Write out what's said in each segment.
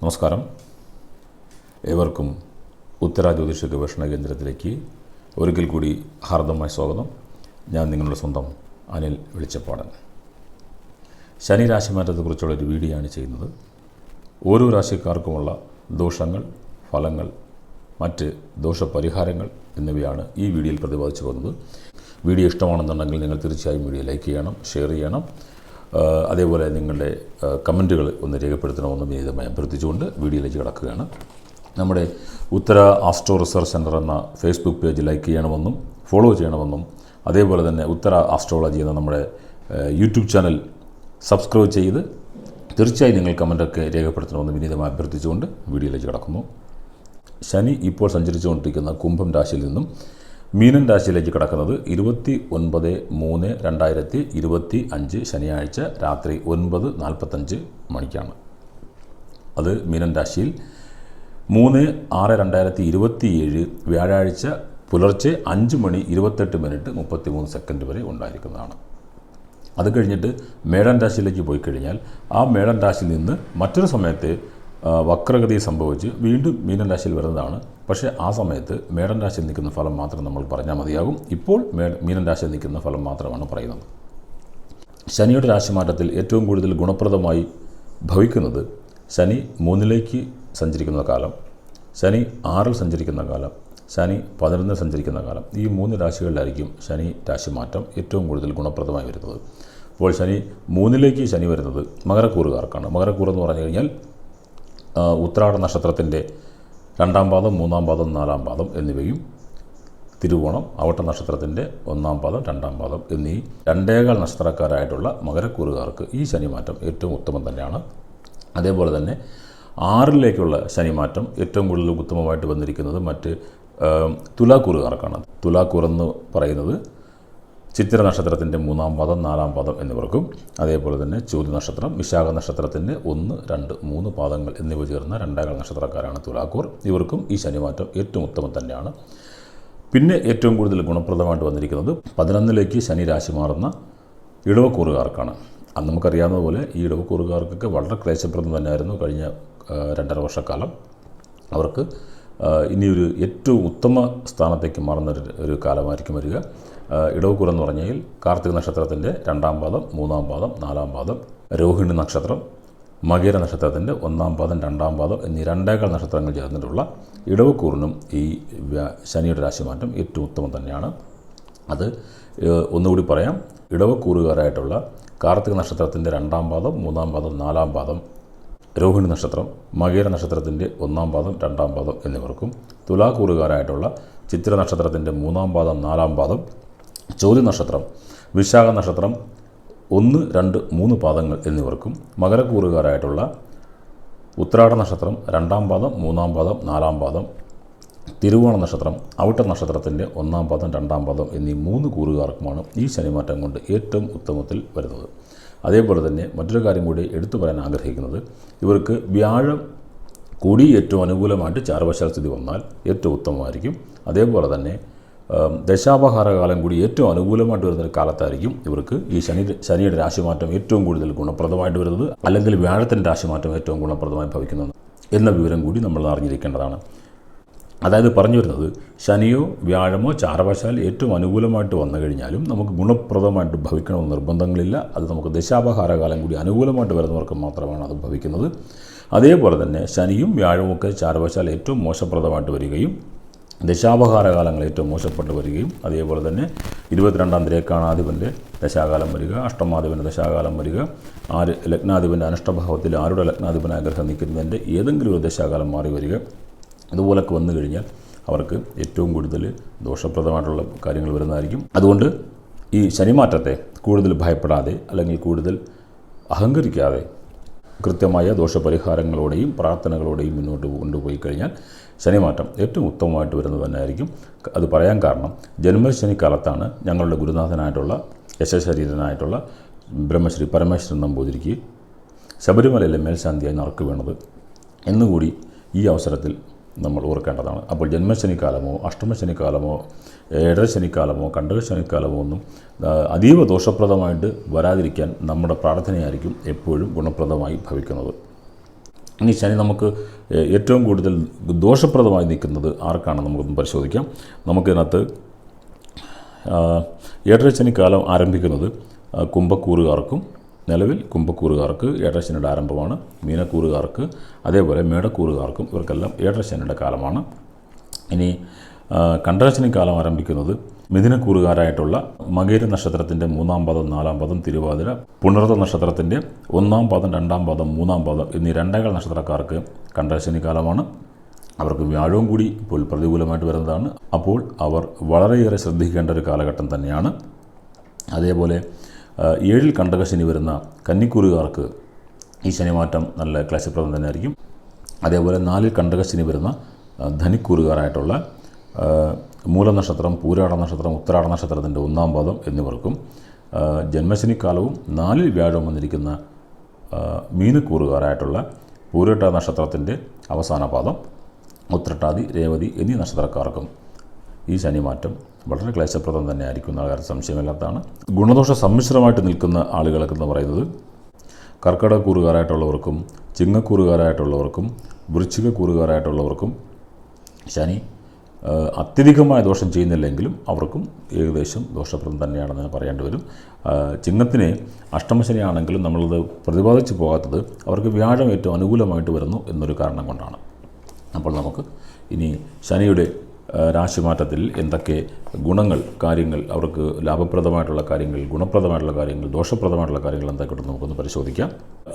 നമസ്കാരം. ഏവർക്കും ഉത്തര ജ്യോതിഷ ഗവേഷണ കേന്ദ്രത്തിലേക്ക് ഒരിക്കൽ കൂടി ഹാർദമായ സ്വാഗതം. ഞാൻ നിങ്ങളുടെ സ്വന്തം അനിൽ വെളിച്ചപ്പാടൻ. ശനി രാശിമാറ്റത്തെക്കുറിച്ചുള്ളൊരു വീഡിയോ ആണ് ചെയ്യുന്നത്. ഓരോ രാശിക്കാർക്കുമുള്ള ദോഷങ്ങൾ, ഫലങ്ങൾ, മറ്റ് ദോഷപരിഹാരങ്ങൾ എന്നിവയാണ് ഈ വീഡിയോയിൽ പ്രതിപാദിച്ചു പോകുന്നത്. വീഡിയോ ഇഷ്ടമാണെന്നുണ്ടെങ്കിൽ നിങ്ങൾ തീർച്ചയായും വീഡിയോ ലൈക്ക് ചെയ്യണം, ഷെയർ ചെയ്യണം. അതേപോലെ നിങ്ങളുടെ കമൻറ്റുകൾ ഒന്ന് രേഖപ്പെടുത്തണമെന്ന് വിനീതമായി അഭ്യർത്ഥിച്ചുകൊണ്ട് വീഡിയോയിലേക്ക് കിടക്കുകയാണ്. നമ്മുടെ ഉത്തര ആസ്ട്രോ റിസർച്ച് സെൻറ്റർ എന്ന ഫേസ്ബുക്ക് പേജ് ലൈക്ക് ചെയ്യണമെന്നും ഫോളോ ചെയ്യണമെന്നും അതേപോലെ തന്നെ ഉത്തര ആസ്ട്രോളജി എന്ന നമ്മുടെ യൂട്യൂബ് ചാനൽ സബ്സ്ക്രൈബ് ചെയ്ത് തീർച്ചയായും നിങ്ങൾ കമൻറ്റൊക്കെ രേഖപ്പെടുത്തണമെന്ന് വിനീതമായി അഭ്യർത്ഥിച്ചുകൊണ്ട് വീഡിയോയിലേക്ക് കിടക്കുന്നു. ശനി ഇപ്പോൾ സഞ്ചരിച്ചുകൊണ്ടിരിക്കുന്ന കുംഭം രാശിയിൽ നിന്നും മീനൻ രാശിയിലേക്ക് കടക്കുന്നത് 29/3/2025 ശനിയാഴ്ച രാത്രി 9:45 മണിക്കാണ്. അത് മീനൻ രാശിയിൽ 3/6/2027 വ്യാഴാഴ്ച പുലർച്ചെ 5:28 വരെ ഉണ്ടായിരിക്കുന്നതാണ്. അത് കഴിഞ്ഞിട്ട് മേടൻ രാശിയിലേക്ക് പോയി കഴിഞ്ഞാൽ ആ മേടൻ രാശിയിൽ നിന്ന് മറ്റൊരു സമയത്ത് വക്രഗതി സംഭവിച്ച് വീണ്ടും മീനൻ രാശിയിൽ വരുന്നതാണ്. പക്ഷേ ആ സമയത്ത് മേടൻ രാശിയിൽ നിൽക്കുന്ന ഫലം മാത്രം നമ്മൾ പറഞ്ഞാൽ മതിയാകും. ഇപ്പോൾ മീനൻ രാശിയിൽ നിൽക്കുന്ന ഫലം മാത്രമാണ് പറയുന്നത്. ശനിയുടെ രാശിമാറ്റത്തിൽ ഏറ്റവും കൂടുതൽ ഗുണപ്രദമായി ഭവിക്കുന്നത് ശനി 3ലേക്ക് സഞ്ചരിക്കുന്ന കാലം, ശനി 6ൽ സഞ്ചരിക്കുന്ന കാലം, ശനി 11ൽ സഞ്ചരിക്കുന്ന കാലം. ഈ 3 രാശികളിലായിരിക്കും ശനി രാശിമാറ്റം ഏറ്റവും കൂടുതൽ ഗുണപ്രദമായി വരുന്നത്. അപ്പോൾ ശനി 3ലേക്ക് ശനി വരുന്നത് മകരക്കൂറുകാർക്കാണ്. മകരക്കൂറ് എന്ന് പറഞ്ഞു കഴിഞ്ഞാൽ ഉത്രാട നക്ഷത്രത്തിൻ്റെ 2ാം പാദം, 3ാം പാദം, 4ാം പാദം എന്നിവയും തിരുവോണം, അവിട്ട നക്ഷത്രത്തിൻ്റെ 1ാം പാദം, 2ാം പാദം എന്നീ 2.25 നക്ഷത്രക്കാരായിട്ടുള്ള മകരക്കൂറുകാർക്ക് ഈ ശനിമാറ്റം ഏറ്റവും ഉത്തമം തന്നെയാണ്. അതേപോലെ തന്നെ 6ലേക്കുള്ള ശനിമാറ്റം ഏറ്റവും കൂടുതൽ ഉത്തമമായിട്ട് വന്നിരിക്കുന്നത് മറ്റ് തുലാക്കൂറുകാർക്കാണ്. തുലാക്കൂറെന്ന് പറയുന്നത് ചിത്തിര നക്ഷത്രത്തിൻ്റെ 3ാം പാദം, 4ാം പാദം എന്നിവർക്കും അതേപോലെ തന്നെ ചോതി നക്ഷത്രം, വിശാഖ നക്ഷത്രത്തിൻ്റെ 1, 2, 3 പാദങ്ങൾ എന്നിവ ചേർന്ന 2.25 നക്ഷത്രക്കാരാണ് തുലാക്കൂർ. ഇവർക്കും ഈ ശനിമാറ്റം ഏറ്റവും ഉത്തമം തന്നെയാണ്. പിന്നെ ഏറ്റവും കൂടുതൽ ഗുണപ്രദമായിട്ട് വന്നിരിക്കുന്നത് 11ലേക്ക് ശനി രാശി മാറുന്ന ഇടവക്കൂറുകാർക്കാണ്. അന്ന് നമുക്കറിയാവുന്നതുപോലെ ഈ ഇടവക്കൂറുകാർക്കൊക്കെ വളരെ ക്ലേശപ്രദം തന്നെയായിരുന്നു കഴിഞ്ഞ 2.5 വർഷക്കാലം. അവർക്ക് ഇനിയൊരു ഏറ്റവും ഉത്തമ സ്ഥാനത്തേക്ക് മാറുന്ന ഒരു കാലമായിരിക്കും വരിക. ഇടവക്കൂറെന്ന് പറഞ്ഞാൽ കാർത്തിക നക്ഷത്രത്തിൻ്റെ 2ാം പാദം, 3ാം പാദം, 4ാം പാദം, രോഹിണി നക്ഷത്രം, മകീര നക്ഷത്രത്തിൻ്റെ 1ാം പാദം, 2ാം പാദം എന്നീ 2.25 നക്ഷത്രങ്ങൾ ചേർന്നിട്ടുള്ള ഇടവക്കൂറിനും ഈ ശനിയുടെ രാശിമാറ്റം ഏറ്റവും ഉത്തമം തന്നെയാണ്. അത് ഒന്നുകൂടി പറയാം. ഇടവക്കൂറുകാരായിട്ടുള്ള കാർത്തിക നക്ഷത്രത്തിൻ്റെ 2ാം പാദം, 3ാം പാദം, 4ാം പാദം, രോഹിണി നക്ഷത്രം, മകീര നക്ഷത്രത്തിൻ്റെ 1ാം പാദം, 2ാം പാദം എന്നിവർക്കും തുലാക്കൂറുകാരായിട്ടുള്ള ചിത്തിര നക്ഷത്രത്തിൻ്റെ 3ാം പാദം, 4ാം പാദം, ചോതി നക്ഷത്രം, വിശാഖ നക്ഷത്രം 1, 2, 3 പാദങ്ങൾ എന്നിവർക്കും മകരക്കൂറുകാരായിട്ടുള്ള ഉത്രാട നക്ഷത്രം 2ാം പാദം, 3ാം പാദം, 4ാം പാദം, തിരുവോണ നക്ഷത്രം, അവിട്ട നക്ഷത്രത്തിൻ്റെ 1ാം പാദം, 2ാം പാദം എന്നീ 3 കൂറുകാർക്കുമാണ് ഈ ശനിമാറ്റം കൊണ്ട് ഏറ്റവും ഉത്തമത്തിൽ വരുന്നത്. അതേപോലെ തന്നെ മറ്റൊരു കാര്യം കൂടി എടുത്തു പറയാൻ ആഗ്രഹിക്കുന്നത്, ഇവർക്ക് വ്യാഴം കൂടി ഏറ്റവും അനുകൂലമായിട്ട് ചാരവശാൽ സ്ഥിതി വന്നാൽ ഏറ്റവും ഉത്തമമായിരിക്കും. അതേപോലെ തന്നെ ദശാപഹാരകാലം കൂടി ഏറ്റവും അനുകൂലമായിട്ട് വരുന്നൊരു കാലത്തായിരിക്കും ഇവർക്ക് ഈ ശനിയുടെ രാശിമാറ്റം ഏറ്റവും കൂടുതൽ ഗുണപ്രദമായിട്ട് വരുന്നത്, അല്ലെങ്കിൽ വ്യാഴത്തിൻ്റെ രാശിമാറ്റം ഏറ്റവും ഗുണപ്രദമായി ഭവിക്കുന്നത് എന്ന വിവരം കൂടി നമ്മൾ അറിഞ്ഞിരിക്കേണ്ടതാണ്. അതായത് പറഞ്ഞു വരുന്നത്, ശനിയോ വ്യാഴമോ ചാരവശാൽ ഏറ്റവും അനുകൂലമായിട്ട് വന്നു കഴിഞ്ഞാലും നമുക്ക് ഗുണപ്രദമായിട്ട് ഭവിക്കണമെന്ന് നിർബന്ധങ്ങളില്ല. അത് നമുക്ക് ദശാപഹാരകാലം കൂടി അനുകൂലമായിട്ട് വരുന്നവർക്ക് മാത്രമാണ് അത് ഭവിക്കുന്നത്. അതേപോലെ തന്നെ ശനിയും വ്യാഴവും ഒക്കെ ചാരവശാൽ ഏറ്റവും മോശപ്രദമായിട്ട് വരികയും ദശാപഹാരകാലങ്ങൾ ഏറ്റവും മോശപ്പെട്ട് വരികയും അതേപോലെ തന്നെ 22ാം തിരേക്കാണാധിപൻ്റെ ദശാകാലം വരിക, അഷ്ടമാധിപൻ്റെ ദശാകാലം വരിക, ലഗ്നാധിപൻ്റെ അനിഷ്ടഭാവത്തിൽ ആരുടെ ലഗ്നാധിപനായ ഗ്രഹം നിൽക്കുന്നതിൻ്റെ ഏതെങ്കിലും ഒരു ദശാകാലം മാറി വരിക, ഇതുപോലൊക്കെ വന്നു കഴിഞ്ഞാൽ അവർക്ക് ഏറ്റവും കൂടുതൽ ദോഷപ്രദമായിട്ടുള്ള കാര്യങ്ങൾ വരുന്നതായിരിക്കും. അതുകൊണ്ട് ഈ ശനിമാറ്റത്തെ കൂടുതൽ ഭയപ്പെടാതെ അല്ലെങ്കിൽ കൂടുതൽ അഹങ്കരിക്കാതെ കൃത്യമായ ദോഷപരിഹാരങ്ങളോടെയും പ്രാർത്ഥനകളോടെയും മുന്നോട്ട് കൊണ്ടുപോയി കഴിഞ്ഞാൽ ശനിമാറ്റം ഏറ്റവും ഉത്തമമായിട്ട് വരുന്നത് തന്നെയായിരിക്കും. അത് പറയാൻ കാരണം, ജന്മശനി കാലത്താണ് ഞങ്ങളുടെ ഗുരുനാഥനായിട്ടുള്ള യശശരീരനായിട്ടുള്ള ബ്രഹ്മശ്രീ പരമേശ്വരൻ നമ്പൂതിരിക്ക് ശബരിമലയിലെ മേൽശാന്തിയായി നറുക്ക് വീണത് എന്നുകൂടി ഈ അവസരത്തിൽ നമ്മൾ ഓർക്കേണ്ടതാണ്. അപ്പോൾ ജന്മശനിക്കാലമോ അഷ്ടമശനിക്കാലമോ ഏഴരശനിക്കാലമോ കണ്ടകശനിക്കാലമോ ഒന്നും അതീവ ദോഷപ്രദമായിട്ട് വരാതിരിക്കാൻ നമ്മുടെ പ്രാർത്ഥനയായിരിക്കും എപ്പോഴും ഗുണപ്രദമായി ഭവിക്കുന്നത്. ഇനി ശനി നമുക്ക് ഏറ്റവും കൂടുതൽ ദോഷപ്രദമായി നിൽക്കുന്നത് ആർക്കാണ് നമുക്കൊന്ന് പരിശോധിക്കാം. നമുക്കിതിനകത്ത് 7 ശനി കാലം ആരംഭിക്കുന്നത് കുംഭക്കൂറുകാർക്കും, നിലവിൽ കുംഭക്കൂറുകാർക്ക് 7 ശനിയുടെ ആരംഭമാണ്. മീനക്കൂറുകാർക്ക് അതേപോലെ മേടക്കൂറുകാർക്കും ഇവർക്കെല്ലാം 7 ശനിയുടെ കാലമാണ്. ഇനി കണ്ടകശനി കാലം ആരംഭിക്കുന്നത് മിഥുനക്കൂറുകാരായിട്ടുള്ള മകേര നക്ഷത്രത്തിൻ്റെ 3-ാം പാദം 4-ാം പാദം, തിരുവാതിര പുണർത നക്ഷത്രത്തിൻ്റെ 1-ാം പാദം 2-ാം പാദം 3-ാം പാദം എന്നീ 2 നക്ഷത്രക്കാർക്ക് കണ്ടകശനി കാലമാണ്. അവർക്ക് വ്യാഴവും കൂടി ഇപ്പോൾ പ്രതികൂലമായിട്ട് വരുന്നതാണ്. അപ്പോൾ അവർ വളരെയേറെ ശ്രദ്ധിക്കേണ്ട ഒരു കാലഘട്ടം തന്നെയാണ്. അതേപോലെ 7 കണ്ടകശനി വരുന്ന കന്നിക്കൂറുകാർക്ക് ഈ ശനിമാറ്റം നല്ല ക്ലേശപ്രദം തന്നെയായിരിക്കും. അതേപോലെ 4 കണ്ടകശനി വരുന്ന ധനിക്കൂറുകാരായിട്ടുള്ള മൂലനക്ഷത്രം, പൂരാട നക്ഷത്രം, ഉത്തരാട നക്ഷത്രത്തിൻ്റെ 1-ാം പാദം എന്നിവർക്കും ജന്മശനിക്കാലവും 4 വ്യാഴം വന്നിരിക്കുന്ന മീനക്കൂറുകാരായിട്ടുള്ള പൂരട്ട നക്ഷത്രത്തിൻ്റെ അവസാന പാദം, ഉത്രട്ടാതി, രേവതി എന്നീ നക്ഷത്രക്കാർക്കും ഈ ശനിമാറ്റം വളരെ ക്ലേശപ്രദം തന്നെ ആയിരിക്കും എന്ന കാര്യം സംശയമില്ലാത്തതാണ്. ഗുണദോഷ സമ്മിശ്രമായിട്ട് നിൽക്കുന്ന ആളുകളെന്ന് പറയുന്നത് കർക്കിടകക്കൂറുകാരായിട്ടുള്ളവർക്കും ചിങ്ങക്കൂറുകാരായിട്ടുള്ളവർക്കും വൃശ്ചികക്കൂറുകാരായിട്ടുള്ളവർക്കും ശനി അത്യധികമായ ദോഷം ചെയ്യുന്നില്ലെങ്കിലും അവർക്കും ഏകദേശം ദോഷപ്രദം തന്നെയാണെന്ന് പറയേണ്ടി വരും. ചിങ്ങത്തിന് അഷ്ടമശനിയാണെങ്കിലും നമ്മളത് പ്രതിപാദിച്ചു പോകാത്തത് അവർക്ക് വ്യാഴം ഏറ്റവും അനുകൂലമായിട്ട് വരുന്നു എന്നൊരു കാരണം കൊണ്ടാണ്. അപ്പോൾ നമുക്ക് ഇനി ശനിയുടെ രാശിമാറ്റത്തിൽ എന്തൊക്കെ ഗുണങ്ങൾ, കാര്യങ്ങൾ, അവർക്ക് ലാഭപ്രദമായിട്ടുള്ള കാര്യങ്ങൾ, ഗുണപ്രദമായിട്ടുള്ള കാര്യങ്ങൾ, ദോഷപ്രദമായിട്ടുള്ള കാര്യങ്ങൾ എന്തൊക്കെ ഉണ്ടെന്ന് നമുക്കൊന്ന് പരിശോധിക്കാം.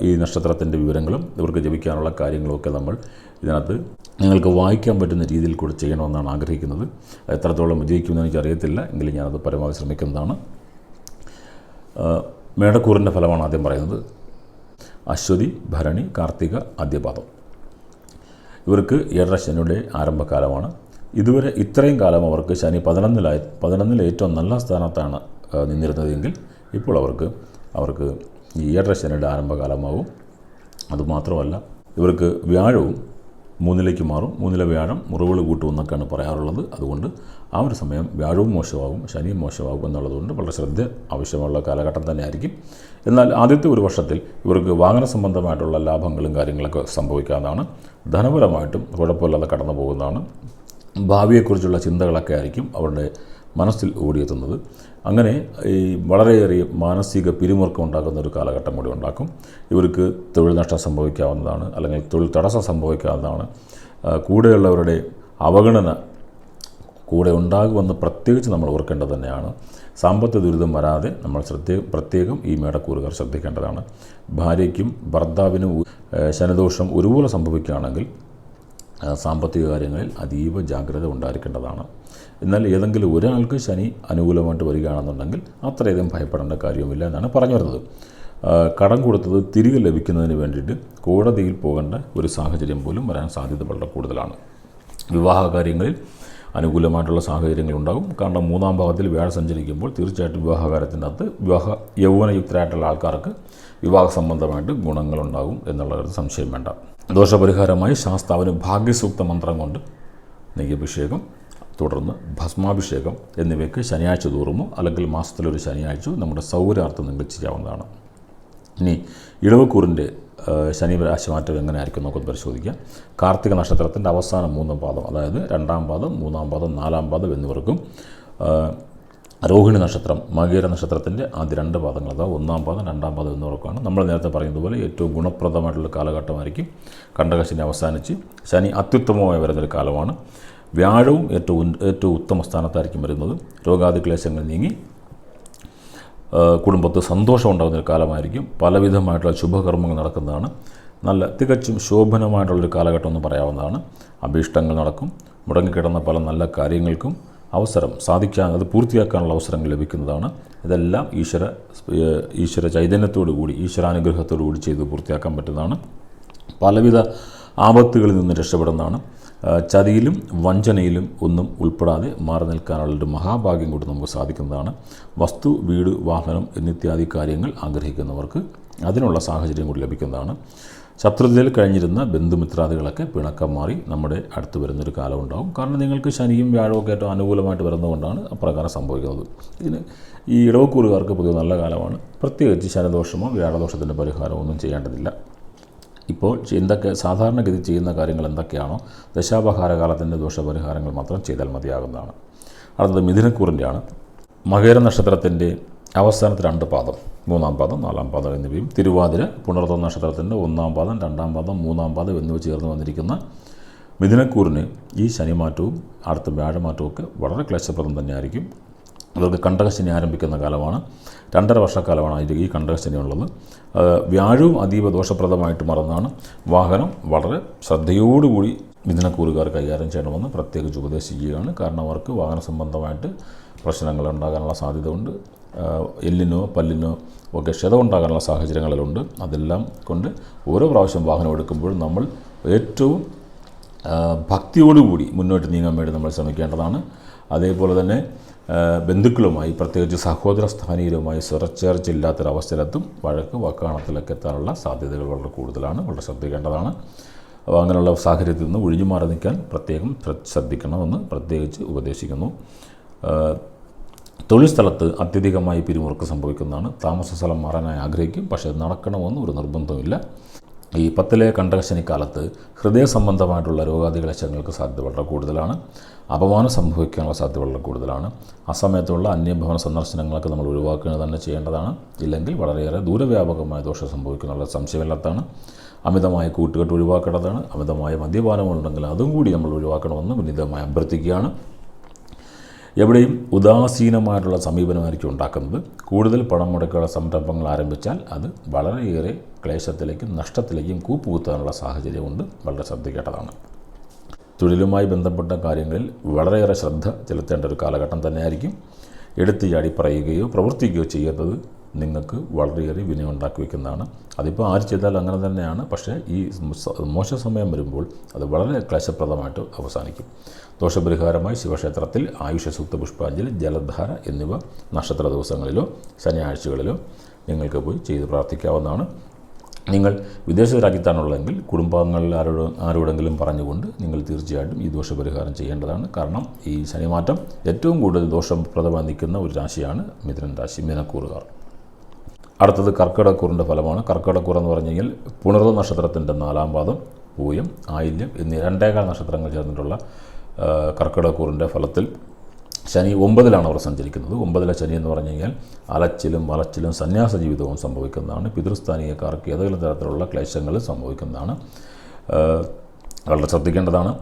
ഈ നക്ഷത്രത്തിൻ്റെ വിവരങ്ങളും ഇവർക്ക് ജപിക്കാനുള്ള കാര്യങ്ങളുമൊക്കെ നമ്മൾ ഇതിനകത്ത് നിങ്ങൾക്ക് വായിക്കാൻ പറ്റുന്ന രീതിയിൽ കൂടെ ചെയ്യണമെന്നാണ് ആഗ്രഹിക്കുന്നത്. എത്രത്തോളം വിജയിക്കുമെന്ന് എനിക്കറിയത്തില്ല, എങ്കിലും ഞാനത് പരമാവധി ശ്രമിക്കുന്നതാണ്. മേടക്കൂറിൻ്റെ ഫലമാണ് ആദ്യം പറയുന്നത്. അശ്വതി, ഭരണി, കാർത്തിക, ആദ്യപാദം ഇവർക്ക് 7 ശനിയുടെ ആരംഭകാലമാണ്. ഇതുവരെ ഇത്രയും കാലം അവർക്ക് ശനി 11-ൽ ഏറ്റവും നല്ല സ്ഥാനത്താണ് നിന്നിരുന്നതെങ്കിൽ ഇപ്പോൾ അവർക്ക് ഈ 7 ശനിയുടെ ആരംഭകാലമാവും. അതുമാത്രമല്ല ഇവർക്ക് വ്യാഴവും 3-ലേക്ക് മാറും. 3-ലെ വ്യാഴം മുറിവുകൾ കൂട്ടുമെന്നൊക്കെയാണ് പറയാറുള്ളത്. അതുകൊണ്ട് ആ ഒരു സമയം വ്യാഴവും മോശമാകും, ശനിയും മോശമാകും എന്നുള്ളതുകൊണ്ട് വളരെ ശ്രദ്ധ ആവശ്യമുള്ള കാലഘട്ടം തന്നെയായിരിക്കും. എന്നാൽ ആദ്യത്തെ ഒരു വർഷത്തിൽ ഇവർക്ക് വാഹന സംബന്ധമായിട്ടുള്ള ലാഭങ്ങളും കാര്യങ്ങളൊക്കെ സംഭവിക്കാവുന്നതാണ്. ധനപരമായിട്ടും കുഴപ്പമില്ലാതെ കടന്നു പോകുന്നതാണ്. ഭാവിയെക്കുറിച്ചുള്ള ചിന്തകളൊക്കെ ആയിരിക്കും അവരുടെ മനസ്സിൽ ഓടിയെത്തുന്നത്. അങ്ങനെ ഈ വളരെയേറെ മാനസിക പിരിമുറുക്കം ഉണ്ടാക്കുന്ന ഒരു കാലഘട്ടം കൂടി ഉണ്ടാക്കും. ഇവർക്ക് തൊഴിൽ നഷ്ടം സംഭവിക്കാവുന്നതാണ്, അല്ലെങ്കിൽ തൊഴിൽ തടസ്സം സംഭവിക്കാവുന്നതാണ്. കൂടെയുള്ളവരുടെ അവഗണന കൂടെ ഉണ്ടാകുമെന്ന് പ്രത്യേകിച്ച് നമ്മൾ ഓർക്കേണ്ടത് തന്നെയാണ്. സാമ്പത്തിക ദുരിതം വരാതെ നമ്മൾ പ്രത്യേകം ഈ മേടക്കൂറുകാർ ശ്രദ്ധിക്കേണ്ടതാണ്. ഭാര്യയ്ക്കും ഭർത്താവിനും ശനിദോഷം ഒരുപോലെ സംഭവിക്കുകയാണെങ്കിൽ സാമ്പത്തിക കാര്യങ്ങളിൽ അതീവ ജാഗ്രത ഉണ്ടായിരിക്കേണ്ടതാണ്. എന്നാൽ ഏതെങ്കിലും ഒരാൾക്ക് ശനി അനുകൂലമായിട്ട് വരികയാണെന്നുണ്ടെങ്കിൽ അത്രയധികം ഭയപ്പെടേണ്ട കാര്യവുമില്ല എന്നാണ് പറഞ്ഞു വരുന്നത്. കടം കൊടുത്തത് തിരികെ ലഭിക്കുന്നതിന് വേണ്ടിയിട്ട് കോടതിയിൽ പോകേണ്ട ഒരു സാഹചര്യം പോലും വരാൻ സാധ്യത വളരെ കൂടുതലാണ്. വിവാഹ കാര്യങ്ങളിൽ അനുകൂലമായിട്ടുള്ള സാഹചര്യങ്ങളുണ്ടാകും. കാരണം 3-ാം ഭാവത്തിൽ വ്യാഴം സഞ്ചരിക്കുമ്പോൾ തീർച്ചയായിട്ടും വിവാഹകാര്യത്തിൻ്റെ അകത്ത് യൗവനയുക്തരായിട്ടുള്ള ആൾക്കാർക്ക് വിവാഹ സംബന്ധമായിട്ട് ഗുണങ്ങളുണ്ടാകും എന്നുള്ളൊരു സംശയം വേണ്ട. ദോഷപരിഹാരമായി ശാസ്താവിന് ഭാഗ്യസൂക്ത മന്ത്രം കൊണ്ട് നെയ്യഭിഷേകം, തുടർന്ന് ഭസ്മാഭിഷേകം എന്നിവയ്ക്ക് ശനിയാഴ്ച തോറുമോ അല്ലെങ്കിൽ മാസത്തിലൊരു ശനിയാഴ്ച നമ്മുടെ സൗകര്യാർത്ഥം നിങ്ങൾ ചെയ്യാവുന്നതാണ്. ഇനി ഇടവക്കൂറിൻ്റെ ശനി രാശിമാറ്റം എങ്ങനെ ആയിരിക്കും നമുക്കൊന്ന് പരിശോധിക്കാം. കാർത്തിക നക്ഷത്രത്തിൻ്റെ അവസാന 3 പാദം, അതായത് 2-ാം പാദം, 3-ാം പാദം, 4-ാം പാദം എന്നിവർക്കും രോഹിണി നക്ഷത്രം, മകേര നക്ഷത്രത്തിൻ്റെ ആദ്യ 2 പാദങ്ങൾ, അതായത് 1-ാം പാദം, 2-ാം പാദം എന്നിവർക്കാണ് നമ്മൾ നേരത്തെ പറയുന്നതുപോലെ ഏറ്റവും ഗുണപ്രദമായിട്ടുള്ള കാലഘട്ടമായിരിക്കും. കണ്ടകശനി അവസാനിച്ച് ശനി അത്യുത്തമമായി വരുന്നൊരു കാലമാണ്. വ്യാഴവും ഏറ്റവും ഉത്തമ സ്ഥാനത്തായിരിക്കും വരുന്നത്. രോഗാദി ക്ലേശങ്ങൾ നീങ്ങി കുടുംബത്ത് സന്തോഷം ഉണ്ടാകുന്നൊരു കാലമായിരിക്കും. പലവിധമായിട്ടുള്ള ശുഭകർമ്മങ്ങൾ നടക്കുന്നതാണ്. നല്ല തികച്ചും ശോഭനമായിട്ടുള്ളൊരു കാലഘട്ടം എന്ന് പറയാവുന്നതാണ്. അഭീഷ്ടങ്ങൾ നടക്കും. മുടങ്ങിക്കിടന്ന പല നല്ല കാര്യങ്ങൾക്കും അത് പൂർത്തിയാക്കാനുള്ള അവസരങ്ങൾ ലഭിക്കുന്നതാണ്. ഇതെല്ലാം ഈശ്വര ചൈതന്യത്തോടു കൂടി, ഈശ്വരാനുഗ്രഹത്തോടു കൂടി ചെയ്ത് പൂർത്തിയാക്കാൻ പറ്റുന്നതാണ്. പലവിധ ആപത്തുകളിൽ നിന്ന് രക്ഷപ്പെടുന്നതാണ്. ചതിയിലും വഞ്ചനയിലും ഒന്നും ഉൾപ്പെടാതെ മാറി നിൽക്കാനുള്ളൊരു മഹാഭാഗ്യം കൂടി നമുക്ക് സാധിക്കുന്നതാണ്. വസ്തു, വീട്, വാഹനം എന്നിത്യാദി കാര്യങ്ങൾ ആഗ്രഹിക്കുന്നവർക്ക് അതിനുള്ള സാഹചര്യം കൂടി ലഭിക്കുന്നതാണ്. ശത്രുതയിൽ കഴിഞ്ഞിരുന്ന ബന്ധുമിത്രാദികളൊക്കെ പിണക്കം മാറി നമ്മുടെ അടുത്ത് വരുന്നൊരു കാലം ഉണ്ടാകും. കാരണം നിങ്ങൾക്ക് ശനിയും വ്യാഴവും ഒക്കെ ഏറ്റവും അനുകൂലമായിട്ട് വരുന്നതുകൊണ്ടാണ് അപ്രകാരം സംഭവിക്കുന്നത്. ഇതിന് ഈ ഇടവക്കൂറുകാർക്ക് പൊതുവെ നല്ല കാലമാണ്. പ്രത്യേകിച്ച് ശനിദോഷമോ വ്യാഴദോഷത്തിൻ്റെ പരിഹാരമോ ഒന്നും ചെയ്യേണ്ടതില്ല. ഇപ്പോൾ എന്തൊക്കെ സാധാരണഗതി ചെയ്യുന്ന കാര്യങ്ങൾ എന്തൊക്കെയാണോ ദശാപഹാരകാലത്തിൻ്റെ ദോഷപരിഹാരങ്ങൾ മാത്രം ചെയ്താൽ മതിയാകുന്നതാണ്. അടുത്തത് മിഥുനക്കൂറിൻ്റെയാണ്. മകര നക്ഷത്രത്തിൻ്റെ അവസാനത്തെ 2 പാദം, 3-ാം പാദം, 4-ാം പാദം എന്നിവയും തിരുവാതിര പുണർത്ത നക്ഷത്രത്തിൻ്റെ 1-ാം പാദം, 2-ാം പാദം, 3-ാം പാദം എന്നിവ ചേർന്ന് വന്നിരിക്കുന്ന മിഥുനക്കൂറിന് ഈ ശനിമാറ്റവും അടുത്ത വ്യാഴമാറ്റവും ഒക്കെ വളരെ ക്ലേശപ്രദം തന്നെയായിരിക്കും. ഇവർക്ക് കണ്ടകശനി ആരംഭിക്കുന്ന കാലമാണ്. 2.5 വർഷക്കാലമാണ് ഈ കണ്ടകശനി ഉള്ളത്. വ്യാഴവും അതീവ ദോഷപ്രദമായിട്ട് മറന്നാണ്. വാഹനം വളരെ ശ്രദ്ധയോടുകൂടി മിഥുനക്കൂറുകാർ കൈകാര്യം ചെയ്യണമെന്ന് പ്രത്യേകിച്ച് ഉപദേശിക്കുകയാണ്. കാരണം അവർക്ക് വാഹന സംബന്ധമായിട്ട് പ്രശ്നങ്ങൾ ഉണ്ടാകാനുള്ള സാധ്യതയുണ്ട്. എല്ലിനോ പല്ലിനോ ഒക്കെ ക്ഷതമുണ്ടാകാനുള്ള സാഹചര്യങ്ങളിലുണ്ട്. അതെല്ലാം കൊണ്ട് ഓരോ പ്രാവശ്യം വാഹനം എടുക്കുമ്പോഴും നമ്മൾ ഏറ്റവും ഭക്തിയോടുകൂടി മുന്നോട്ട് നീങ്ങാൻ വേണ്ടി നമ്മൾ ശ്രമിക്കേണ്ടതാണ്. അതേപോലെ തന്നെ ബന്ധുക്കളുമായി, പ്രത്യേകിച്ച് സഹോദര സ്ഥാനീയരുമായി സ്വരച്ചേർച്ചയില്ലാത്തൊരവസരത്തും വഴക്ക് വാക്കാണത്തിലൊക്കെ എത്താനുള്ള സാധ്യതകൾ വളരെ കൂടുതലാണ്. വളരെ ശ്രദ്ധിക്കേണ്ടതാണ്. അപ്പോൾ അങ്ങനെയുള്ള സാഹചര്യത്തിൽ നിന്ന് ഒഴിഞ്ഞു മാറി നിൽക്കാൻ പ്രത്യേകം ശ്രദ്ധിക്കണമെന്ന് പ്രത്യേകിച്ച് ഉപദേശിക്കുന്നു. തൊഴിൽ സ്ഥലത്ത് അത്യധികമായി പിരിമുറുക്ക് സംഭവിക്കുന്നതാണ്. താമസ സ്ഥലം മാറാനായി ആഗ്രഹിക്കും, പക്ഷേ അത് നടക്കണമെന്ന് ഒരു നിർബന്ധമില്ല. ഈ 10ലെ കണ്ടകശനിക്കാലത്ത് ഹൃദയ സംബന്ധമായിട്ടുള്ള രോഗാദി ക്ലേശങ്ങൾക്ക് സാധ്യത വളരെ കൂടുതലാണ്. അപമാനം സംഭവിക്കാനുള്ള സാധ്യത വളരെ കൂടുതലാണ്. അസമയത്തുള്ള അന്യഭവന സന്ദർശനങ്ങളൊക്കെ നമ്മൾ ഒഴിവാക്കുക തന്നെ ചെയ്യേണ്ടതാണ്. ഇല്ലെങ്കിൽ വളരെയേറെ ദൂരവ്യാപകമായ ദോഷം സംഭവിക്കുന്നുള്ള സംശയമില്ലാത്തതാണ്. അമിതമായ കൂട്ടുകെട്ട് ഒഴിവാക്കേണ്ടതാണ്. അമിതമായ മദ്യപാനമുണ്ടെങ്കിൽ അതും കൂടി നമ്മൾ ഒഴിവാക്കണമെന്ന് വിനീതമായി അഭ്യർത്ഥിക്കുകയാണ്. എവിടെയും ഉദാസീനമായിട്ടുള്ള സമീപനമായിരിക്കും ഉണ്ടാക്കുന്നത്. കൂടുതൽ പണം മുടക്കിയുള്ള സംരംഭങ്ങൾ ആരംഭിച്ചാൽ അത് വളരെയേറെ ക്ലേശത്തിലേക്കും നഷ്ടത്തിലേക്കും കൂപ്പുകുത്താനുള്ള സാഹചര്യമുണ്ട്. വളരെ ശ്രദ്ധിക്കേണ്ടതാണ്. തൊഴിലുമായി ബന്ധപ്പെട്ട കാര്യങ്ങളിൽ വളരെയേറെ ശ്രദ്ധ ചെലുത്തേണ്ട ഒരു കാലഘട്ടം തന്നെയായിരിക്കും. എടുത്തു ചാടി പറയുകയോ പ്രവർത്തിക്കുകയോ ചെയ്യാത്തത് നിങ്ങൾക്ക് വളരെയേറെ വിനയം ഉണ്ടാക്കി വയ്ക്കുന്നതാണ്. അതിപ്പോൾ ആര് ചെയ്താൽ അങ്ങനെ തന്നെയാണ്. പക്ഷേ ഈ മോശ സമയം വരുമ്പോൾ അത് വളരെ ക്ലേശപ്രദമായിട്ട് അവസാനിക്കും. ദോഷപരിഹാരമായി ശിവക്ഷേത്രത്തിൽ ആയുഷ സൂക്ത പുഷ്പാഞ്ജലി, ജലധാര എന്നിവ നക്ഷത്ര ദിവസങ്ങളിലോ ശനിയാഴ്ചകളിലോ നിങ്ങൾക്ക് പോയി ചെയ്ത് പ്രാർത്ഥിക്കാവുന്നതാണ്. നിങ്ങൾ വിദേശ രാജ്യത്താണുള്ളതെങ്കിൽ കുടുംബാംഗങ്ങളിൽ ആരോടെങ്കിലും പറഞ്ഞുകൊണ്ട് നിങ്ങൾ തീർച്ചയായിട്ടും ഈ ദോഷപരിഹാരം ചെയ്യേണ്ടതാണ്. കാരണം ഈ ശനിമാറ്റം ഏറ്റവും കൂടുതൽ ദോഷപ്രദമായി നിൽക്കുന്ന ഒരു രാശിയാണ് മിഥുനൻ രാശി, മിഥുനക്കൂറുകാർ. അടുത്തത് കർക്കിടകക്കൂറിൻ്റെ ഫലമാണ്. കർക്കിടകക്കൂർ എന്ന് പറഞ്ഞു കഴിഞ്ഞാൽ പുണർത നക്ഷത്രത്തിൻ്റെ 4-ാം പാദം, പൂയം, ആയില്യം എന്നീ 2.25 നക്ഷത്രങ്ങൾ ചേർന്നിട്ടുള്ള കർക്കിടകക്കൂറിൻ്റെ ഫലത്തിൽ ശനി 9-ലാണ് അവർ സഞ്ചരിക്കുന്നത്. 9-ലെ ശനി എന്ന് പറഞ്ഞു കഴിഞ്ഞാൽ അലച്ചിലും വലച്ചിലും സന്യാസ ജീവിതവും സംഭവിക്കുന്നതാണ്. പിതൃസ്ഥാനീയക്കാർക്ക് ഏതെങ്കിലും തരത്തിലുള്ള ക്ലേശങ്ങൾ സംഭവിക്കുന്നതാണ്. വളരെ ശ്രദ്ധിക്കേണ്ടതാണ്.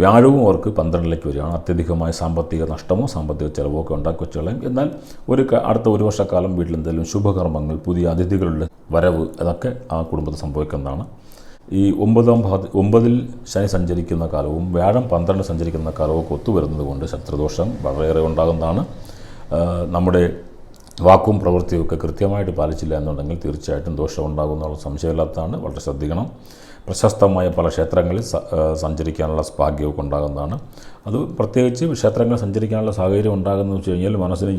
വ്യാഴവും അവർക്ക് 12ലേക്ക് വരികയാണ്. അത്യധികമായ സാമ്പത്തിക നഷ്ടമോ സാമ്പത്തിക ചിലവോ ഒക്കെ ഉണ്ടാക്കി വെച്ചുകളയും. എന്നാൽ അടുത്ത 1 വർഷക്കാലം വീട്ടിൽ എന്തെങ്കിലും ശുഭകർമ്മങ്ങൾ, പുതിയ അതിഥികളുടെ വരവ് അതൊക്കെ ആ കുടുംബത്തിൽ സംഭവിക്കുന്നതാണ്. ഈ 9-ൽ ശനി സഞ്ചരിക്കുന്ന കാലവും വ്യാഴം 12 സഞ്ചരിക്കുന്ന കാലവും ഒക്കെ ഒത്തുവരുന്നത് കൊണ്ട് ശത്രുദോഷം വളരെയേറെ ഉണ്ടാകുന്നതാണ്. നമ്മുടെ വാക്കും പ്രവൃത്തിയും ഒക്കെ കൃത്യമായിട്ട് പാലിച്ചില്ല എന്നുണ്ടെങ്കിൽ തീർച്ചയായിട്ടും ദോഷം ഉണ്ടാകുന്നുള്ള സംശയമില്ലാത്തതാണ്. വളരെ ശ്രദ്ധിക്കണം. പ്രശസ്തമായ പല ക്ഷേത്രങ്ങളിൽ സഞ്ചരിക്കാനുള്ള ഭാഗ്യമൊക്കെ ഉണ്ടാകുന്നതാണ്. അത് പ്രത്യേകിച്ച് ക്ഷേത്രങ്ങളിൽ സഞ്ചരിക്കാനുള്ള സാഹചര്യം ഉണ്ടാകുന്നതെന്ന് വെച്ച് കഴിഞ്ഞാൽ മനസ്സിന്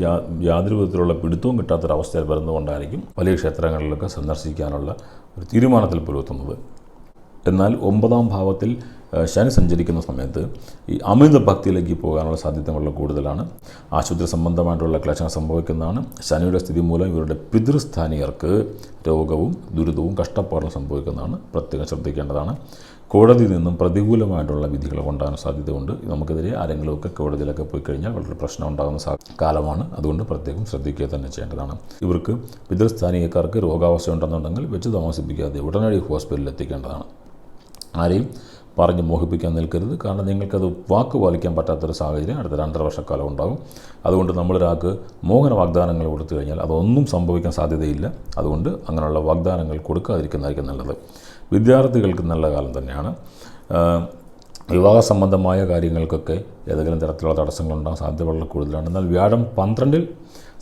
യാതൊരു വിധത്തിലുള്ള പിടുത്തവും കിട്ടാത്തൊരവസ്ഥയിൽ വരുന്നതുകൊണ്ടായിരിക്കും വലിയ ക്ഷേത്രങ്ങളിലൊക്കെ സന്ദർശിക്കാനുള്ള ഒരു തീരുമാനത്തിൽ പുലർത്തുന്നത്. എന്നാൽ 9-ാം ഭാവത്തിൽ ശനി സഞ്ചരിക്കുന്ന സമയത്ത് ഈ അമിത ഭക്തിയിലേക്ക് പോകാനുള്ള സാധ്യത വളരെ കൂടുതലാണ്. ആശുപത്രി സംബന്ധമായിട്ടുള്ള ക്ലേശങ്ങൾ സംഭവിക്കുന്നതാണ്. ശനിയുടെ സ്ഥിതി മൂലം ഇവരുടെ പിതൃസ്ഥാനീയർക്ക് രോഗവും ദുരിതവും കഷ്ടപ്പാടും സംഭവിക്കുന്നതാണ്. പ്രത്യേകം ശ്രദ്ധിക്കേണ്ടതാണ്. കോടതിയിൽ നിന്നും പ്രതികൂലമായിട്ടുള്ള വിധികൾ കൊണ്ടാകാൻ സാധ്യതയുണ്ട്. നമുക്കെതിരെ ആരെങ്കിലുമൊക്കെ കോടതിയിലൊക്കെ പോയി കഴിഞ്ഞാൽ വളരെ പ്രശ്നം ഉണ്ടാകുന്ന കാലമാണ്. അതുകൊണ്ട് പ്രത്യേകം ശ്രദ്ധിക്കുക തന്നെ ചെയ്യേണ്ടതാണ്. ഇവർക്ക് പിതൃസ്ഥാനീയക്കാർക്ക് രോഗാവസ്ഥ ഉണ്ടെന്നുണ്ടെങ്കിൽ വെച്ച് താമസിപ്പിക്കാതെ ഉടനടി ഹോസ്പിറ്റലിൽ എത്തിക്കേണ്ടതാണ്. ആരെയും പറഞ്ഞ് മോഹിപ്പിക്കാൻ നിൽക്കരുത്. കാരണം നിങ്ങൾക്കത് വാക്ക് പാലിക്കാൻ പറ്റാത്തൊരു സാഹചര്യം അടുത്ത 2.5 വർഷക്കാലം ഉണ്ടാകും. അതുകൊണ്ട് നമ്മളൊരാൾക്ക് മോഹന വാഗ്ദാനങ്ങൾ കൊടുത്തു കഴിഞ്ഞാൽ അതൊന്നും സംഭവിക്കാൻ സാധ്യതയില്ല. അതുകൊണ്ട് അങ്ങനെയുള്ള വാഗ്ദാനങ്ങൾ കൊടുക്കാതിരിക്കുന്നതായിരിക്കും നല്ലത്. വിദ്യാർത്ഥികൾക്ക് നല്ല കാലം തന്നെയാണ്. വിവാഹ സംബന്ധമായ കാര്യങ്ങൾക്കൊക്കെ ഏതെങ്കിലും തരത്തിലുള്ള തടസ്സങ്ങളുണ്ടാകാൻ സാധ്യത വളരെ കൂടുതലാണ്. എന്നാൽ വ്യാഴം 12-ൽ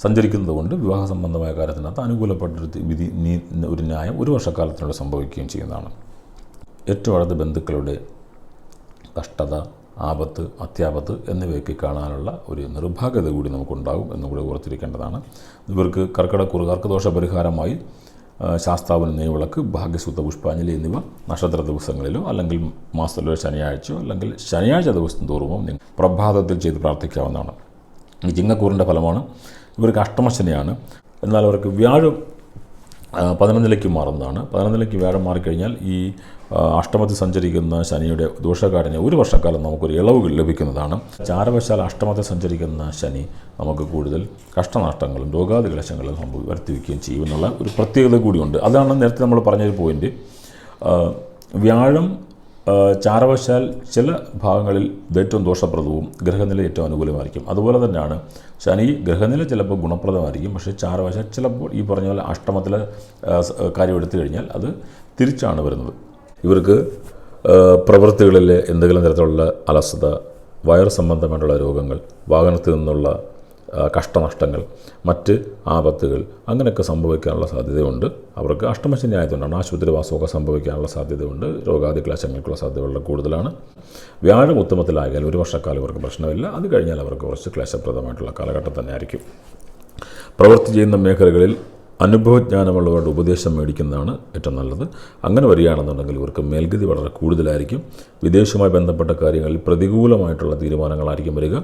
സഞ്ചരിക്കുന്നത് കൊണ്ട് വിവാഹ സംബന്ധമായ കാര്യത്തിനകത്ത് അനുകൂലപ്പെട്ടൊരു വിധി ഒരു ന്യായം 1 വർഷക്കാലത്തിനോട് സംഭവിക്കുകയും ചെയ്യുന്നതാണ്. ഏറ്റവും അടുത്ത ബന്ധുക്കളുടെ കഷ്ടത, ആപത്ത്, അത്യാപത്ത് എന്നിവയൊക്കെ കാണാനുള്ള ഒരു നിർഭാഗ്യത കൂടി നമുക്കുണ്ടാകും എന്നുകൂടി ഓർത്തിരിക്കേണ്ടതാണ്. ഇവർക്ക് കർക്കിടകക്കൂറുകാർക്ക് ദോഷപരിഹാരമായി ശാസ്താവിന് നെയ്വിളക്ക്, ഭാഗ്യസൂക്ത പുഷ്പാഞ്ജലി എന്നിവ നക്ഷത്ര ദിവസങ്ങളിലോ അല്ലെങ്കിൽ മാസത്തിലോ ശനിയാഴ്ചയോ അല്ലെങ്കിൽ ശനിയാഴ്ച ദിവസം തോറുമോ പ്രഭാതത്തിൽ ചെയ്ത് പ്രാർത്ഥിക്കാവുന്നതാണ്. ഈ ചിങ്ങക്കൂറിൻ്റെ ഫലമാണ്. ഇവർക്ക് അഷ്ടമശനിയാണ്. എന്നാൽ അവർക്ക് വ്യാഴം 11ലേക്ക് മാറുന്നതാണ്. 11ലേക്ക് വ്യാഴം മാറിക്കഴിഞ്ഞാൽ ഈ അഷ്ടമത്തിൽ സഞ്ചരിക്കുന്ന ശനിയുടെ ദോഷകാരനെ ഒരു വർഷക്കാലം നമുക്കൊരു ഇളവ് ലഭിക്കുന്നതാണ്. ചാരവശാൽ അഷ്ടമത്തിൽ സഞ്ചരിക്കുന്ന ശനി നമുക്ക് കൂടുതൽ കഷ്ടനഷ്ടങ്ങളും രോഗാതി ക്ലേശങ്ങളും വരുത്തിവെക്കുകയും ചെയ്യുമെന്നുള്ള ഒരു പ്രത്യേകത കൂടിയുണ്ട്. അതാണ് നേരത്തെ നമ്മൾ പറഞ്ഞൊരു പോയിൻ്റ്. വ്യാഴം ചാരവശാൽ ചില ഭാഗങ്ങളിൽ ഏറ്റവും ദോഷപ്രദവും ഗ്രഹനില ഏറ്റവും അനുകൂലമായിരിക്കും. അതുപോലെ തന്നെയാണ് ശനി ഗ്രഹനില ചിലപ്പോൾ ഗുണപ്രദമായിരിക്കും, പക്ഷേ ചാരവശാൽ ചിലപ്പോൾ ഈ പറഞ്ഞ പോലെ അഷ്ടമത്തിലെ കാര്യം എടുത്തു കഴിഞ്ഞാൽ അത് തിരിച്ചാണ് വരുന്നത്. ഇവർക്ക് പ്രവൃത്തികളിൽ എന്തെങ്കിലും തരത്തിലുള്ള അലസത, വയർ സംബന്ധമായിട്ടുള്ള രോഗങ്ങൾ, വാഹനത്തിൽ നിന്നുള്ള കഷ്ടനഷ്ടങ്ങൾ, മറ്റ് ആപത്തുകൾ അങ്ങനെയൊക്കെ സംഭവിക്കാനുള്ള സാധ്യതയുണ്ട്. അവർക്ക് അഷ്ടമശനി ആയതുകൊണ്ടാണ് ആശുപത്രിവാസമൊക്കെ സംഭവിക്കാനുള്ള സാധ്യതയുണ്ട്. രോഗാതി ക്ലേശങ്ങൾക്കുള്ള സാധ്യത വളരെ കൂടുതലാണ്. വ്യാഴം ഉത്തമത്തിലായാൽ ഒരു വർഷക്കാലം ഇവർക്ക് പ്രശ്നമില്ല. അത് കഴിഞ്ഞാൽ അവർക്ക് കുറച്ച് ക്ലേശപ്രദമായിട്ടുള്ള കാലഘട്ടം തന്നെ ആയിരിക്കും. പ്രവൃത്തി ചെയ്യുന്ന മേഖലകളിൽ അനുഭവജ്ഞാനമുള്ളവരുടെ ഉപദേശം മേടിക്കുന്നതാണ് ഏറ്റവും നല്ലത്. അങ്ങനെ വരികയാണെന്നുണ്ടെങ്കിൽ ഇവർക്ക് മേൽഗതി വളരെ കൂടുതലായിരിക്കും. വിദേശവുമായി ബന്ധപ്പെട്ട കാര്യങ്ങളിൽ പ്രതികൂലമായിട്ടുള്ള തീരുമാനങ്ങളായിരിക്കും വരിക.